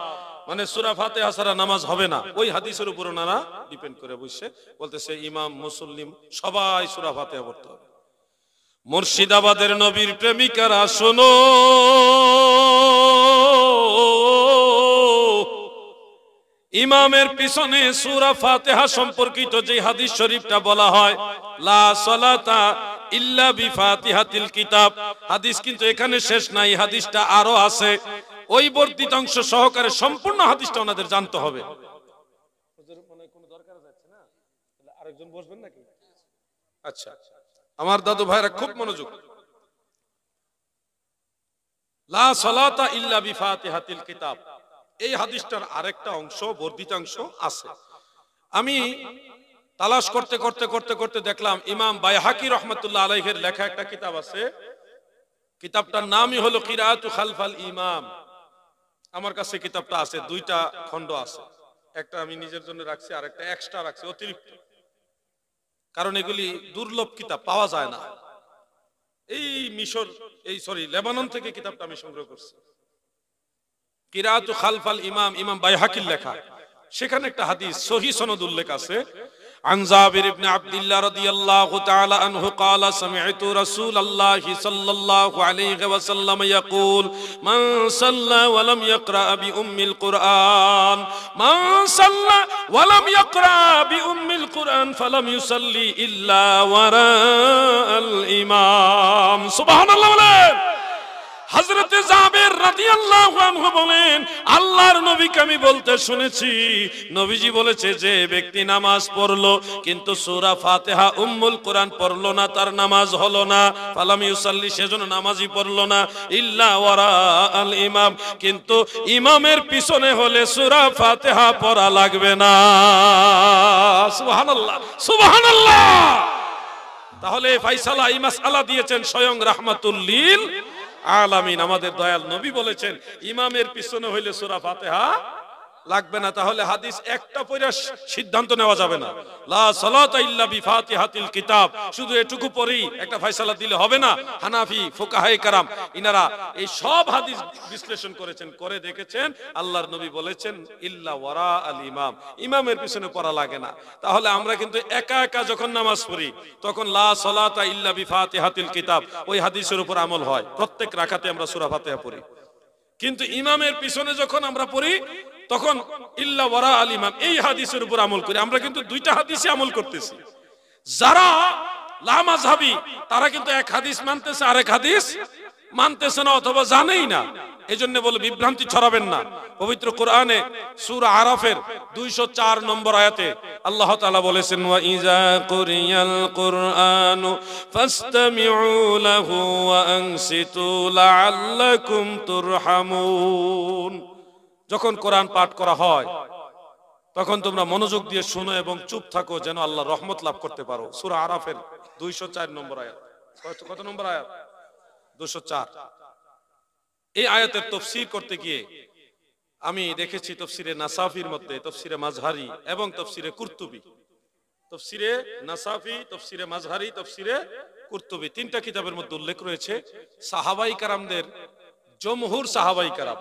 মানে সূরা ফাতিহা ছাড়া নামাজ হবে না। ওই হাদিসের উপর ওনারা ডিপেন্ড করে বসে বলতেছে ইমাম মুসল্লিম সবাই সূরা ফাতিহা পড়তে হবে। মুর্শিদাবাদের নবীর প্রেমিকারা শোনো, ইমামের পিছনে সূরা ফাতিহা সম্পর্কিত যে হাদিস শরীফটা বলা হয় লা সালাতা ইল্লা বিফাতিহাতিল কিতাব, হাদিস কিন্তু এখানে শেষ নাই, হাদিসটা আরো আছে। ওই বর্ধিত অংশ সহকারে সম্পূর্ণ হাদিসটা ওনাদের জানতে হবে। আরেকজন বসবেন নাকি? আচ্ছা, আমার দাদু ভাইরা খুব মনোযোগ। লা সালাতা ইল্লা বিফাতিহাতিল কিতাব, এই হাদিসটার আরেকটা অংশ বর্ধিত অংশ আছে। আমি তালাশ করতে করতে করতে করতে দেখলাম ইমাম বাইহাকি রহমাতুল্লাহ আলাইহির লেখা একটা কিতাব আছে। কিতাবটার নামই হলো কিরাআতু খালফাল ইমাম। আমার কাছে কিতাবটা আছে, দুইটা খণ্ড আছে। একটা আমি নিজের জন্য রাখছি, আর একটা এক্সট্রা রাখছি অতিরিক্ত, কারণ এগুলি দুর্লভ কিতাব, পাওয়া যায় না। এই লেবানন থেকে কিতাবটা আমি সংগ্রহ করছি। কিরাআতু খালফাল ইমাম, ইমাম বাইহাকির লেখা। সেখানে একটা হাদিস সহিহ সনদ উল্লেখ আছে। عن جابر بن عبد الله رضي الله تعالى عنه قال سمعت رسول الله صلى الله عليه وسلم يقول من صلى ولم يقرأ بأم القرآن من صلى ولم يقرأ بأم القرآن فلم يصلي إلا وراء الإمام سبحان الله হযরত জাবের রাদিয়াল্লাহু আনহু বলেন, আল্লাহর নবীকে আমি বলতে শুনেছি, নবীজি বলেছে যে ব্যক্তি নামাজ পড়লো কিন্তু সূরা ফাতিহা উম্মুল কোরআন পড়লো না, তার নামাজ হলো না। ফালাম ইউসাল্লি, সেজন্য নামাজই পড়লো না। ইল্লা ওয়ারা আল ইমাম, কিন্তু ইমামের পিছনে হলে সূরা ফাতিহা পড়া লাগবে না। সুবহানাল্লাহ সুবহানাল্লাহ। তাহলে ফায়সালা এই মাসআলা দিয়েছেন স্বয়ং রাহমাতুল লিল আলামিন। আমাদের দয়াল নবী বলেছেন ইমামের পিছনে হইলে সূরা ফাতিহা লাগবে না। তাহলে হাদিস একটা পড়ে সিদ্ধান্ত নেওয়া যাবে না লা সালাতা ইল্লা বিফাতিহাতিল কিতাব, শুধু এটুকু পড়েই একটা ফয়সালা দিলে হবে না। হানাফি ফুকাহায়ে কেরাম ইনারা এই সব হাদিস বিশ্লেষণ করেছেন, করে দেখেছেন আল্লাহর নবী বলেছেন ইল্লা ওয়ারা আল ইমাম, ইমামের পিছনে পড়া লাগে না। তাহলে আমরা কিন্তু একা একা যখন নামাজ পড়ি তখন লা সালাতা ইল্লা বিফাতিহাতিল কিতাব ওই হাদিসের উপর আমল হয়, প্রত্যেক রাকাতে আমরা সূরা ফাতিহা পড়ি। কিন্তু ইমামের পিছনে যখন আমরা পড়ি তখন ইল্লা ওয়ারা আল ইমাম, এই হাদিসের উপর আমল করি। আমরা কিন্তু দুইটা হাদিসে আমল করতেছি। যারা লা মাযহাবী তারা কিন্তু এক হাদিস মানতেছে, আরেক হাদিস মানতেছে না অথবা জানেই না। এজন্য বলে বিভ্রান্তি ছড়াবেন না। পবিত্র কোরআনে সূরা আরাফের 204 নম্বর আয়াতে আল্লাহ তাআলা বলেছেন ওয়া ইযা কুরিয়াল কুরআনু ফাসতামিউ লাহু ওয়া আনসিতু লাআল্লাকুম তুরহামুন। যখন কোরআন পাঠ করা হয় তখন তোমরা মনোযোগ দিয়ে শোনো এবং চুপ থাকো যেন আল্লাহ রহমত লাভ করতে পারো। সূরা আরাফের 204 নম্বর আয়াত। কত নম্বর আয়াত? 204। এই আয়াতের তাফসীর করতে গিয়ে আমি দেখেছি তাফসীরে নাসাফির মধ্যে, তাফসীরে মাযহারি এবং তাফসীরে কুরতুবী, তাফসীরে নাসাফি, তাফসীরে মাযহারি, তাফসীরে কুরতুবী, তিনটা কিতাবের মধ্যে উল্লেখ রয়েছে সাহাবায়ে কেরামদের, জমহুর সাহাবায়ে কেরাম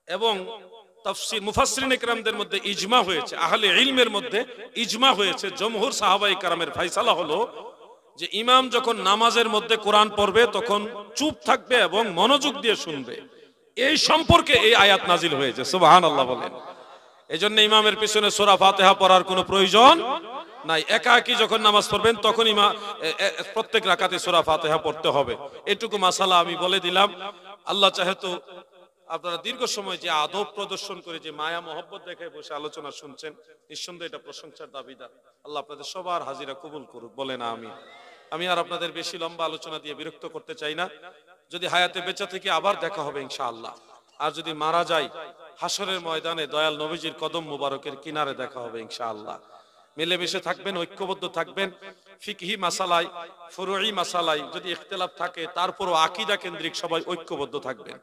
এবং তাফসীর মুফাসসিরিনে কেরামদের মধ্যে ইজমা হয়েছে, আহলে ইলমের মধ্যে ইজমা হয়েছে, জমহুর সাহাবায়ে কেরামের ফয়সালা হলো যে ইমাম যখন নামাজের মধ্যে কোরআন পড়বে তখন চুপ থাকবে এবং মনোযোগ দিয়ে শুনবে। এই সম্পর্কে এই আয়াত নাজিল হয়েছে, সুবহানাল্লাহ বলেন। এজন্য ইমামের পিছনে সূরা ফাতিহা পড়ার কোনো প্রয়োজন নাই। একাকী যখন নামাজ পড়বেন তখন প্রত্যেক রাকাতে সূরা ফাতিহা পড়তে হবে। এটুকু মাসালা আমি বলে দিলাম। আল্লাহ চাহে তো আপনারা দীর্ঘ সময় যে আদব প্রদর্শন করে যে মায়া মহব্বত দেখায় বসে আলোচনা শুনছেন, নিঃসন্দেহে এটা প্রশংসার দাবিদার। আল্লাহ আপনাদের সবার হাজিরা কবুল করুক, বলেন আমিন। আমি আর আপনাদের বেশি লম্বা আলোচনা দিয়ে বিরক্ত করতে চাই না। যদি হায়াতে বেঁচে থেকে আবার দেখা হবে ইনশাআল্লাহ, আর যদি মারা যায় হাসরের ময়দানে দয়াল নবীজির কদম মুবারকের কিনারে দেখা হবে ইনশাআল্লাহ। মিলেমিশে থাকবেন, ঐক্যবদ্ধ থাকবেন। ফিকহি মাসালাই, ফুরুই মাসালাই যদি ইখতিলাফ থাকে, তারপরও আকীদা কেন্দ্রিক সবাই ঐক্যবদ্ধ থাকবেন।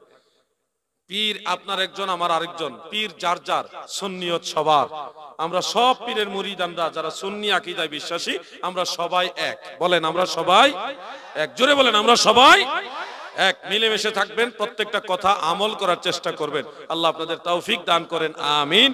পীর আপনার একজন, আমার আরেকজন, পীর যার যার, সুন্নিয়ত সবার। আমরা সব পীরের মুরিদানরা যারা সুন্নি আকীদায় বিশ্বাসী, আমরা সবাই এক। বলেন আমরা সবাই এক, জোরে বলেন আমরা সবাই এক। মিলেমিশে থাকবেন, প্রত্যেকটা কথা আমল করার চেষ্টা করবেন। আল্লাহ আপনাদের তৌফিক দান করেন, আমিন।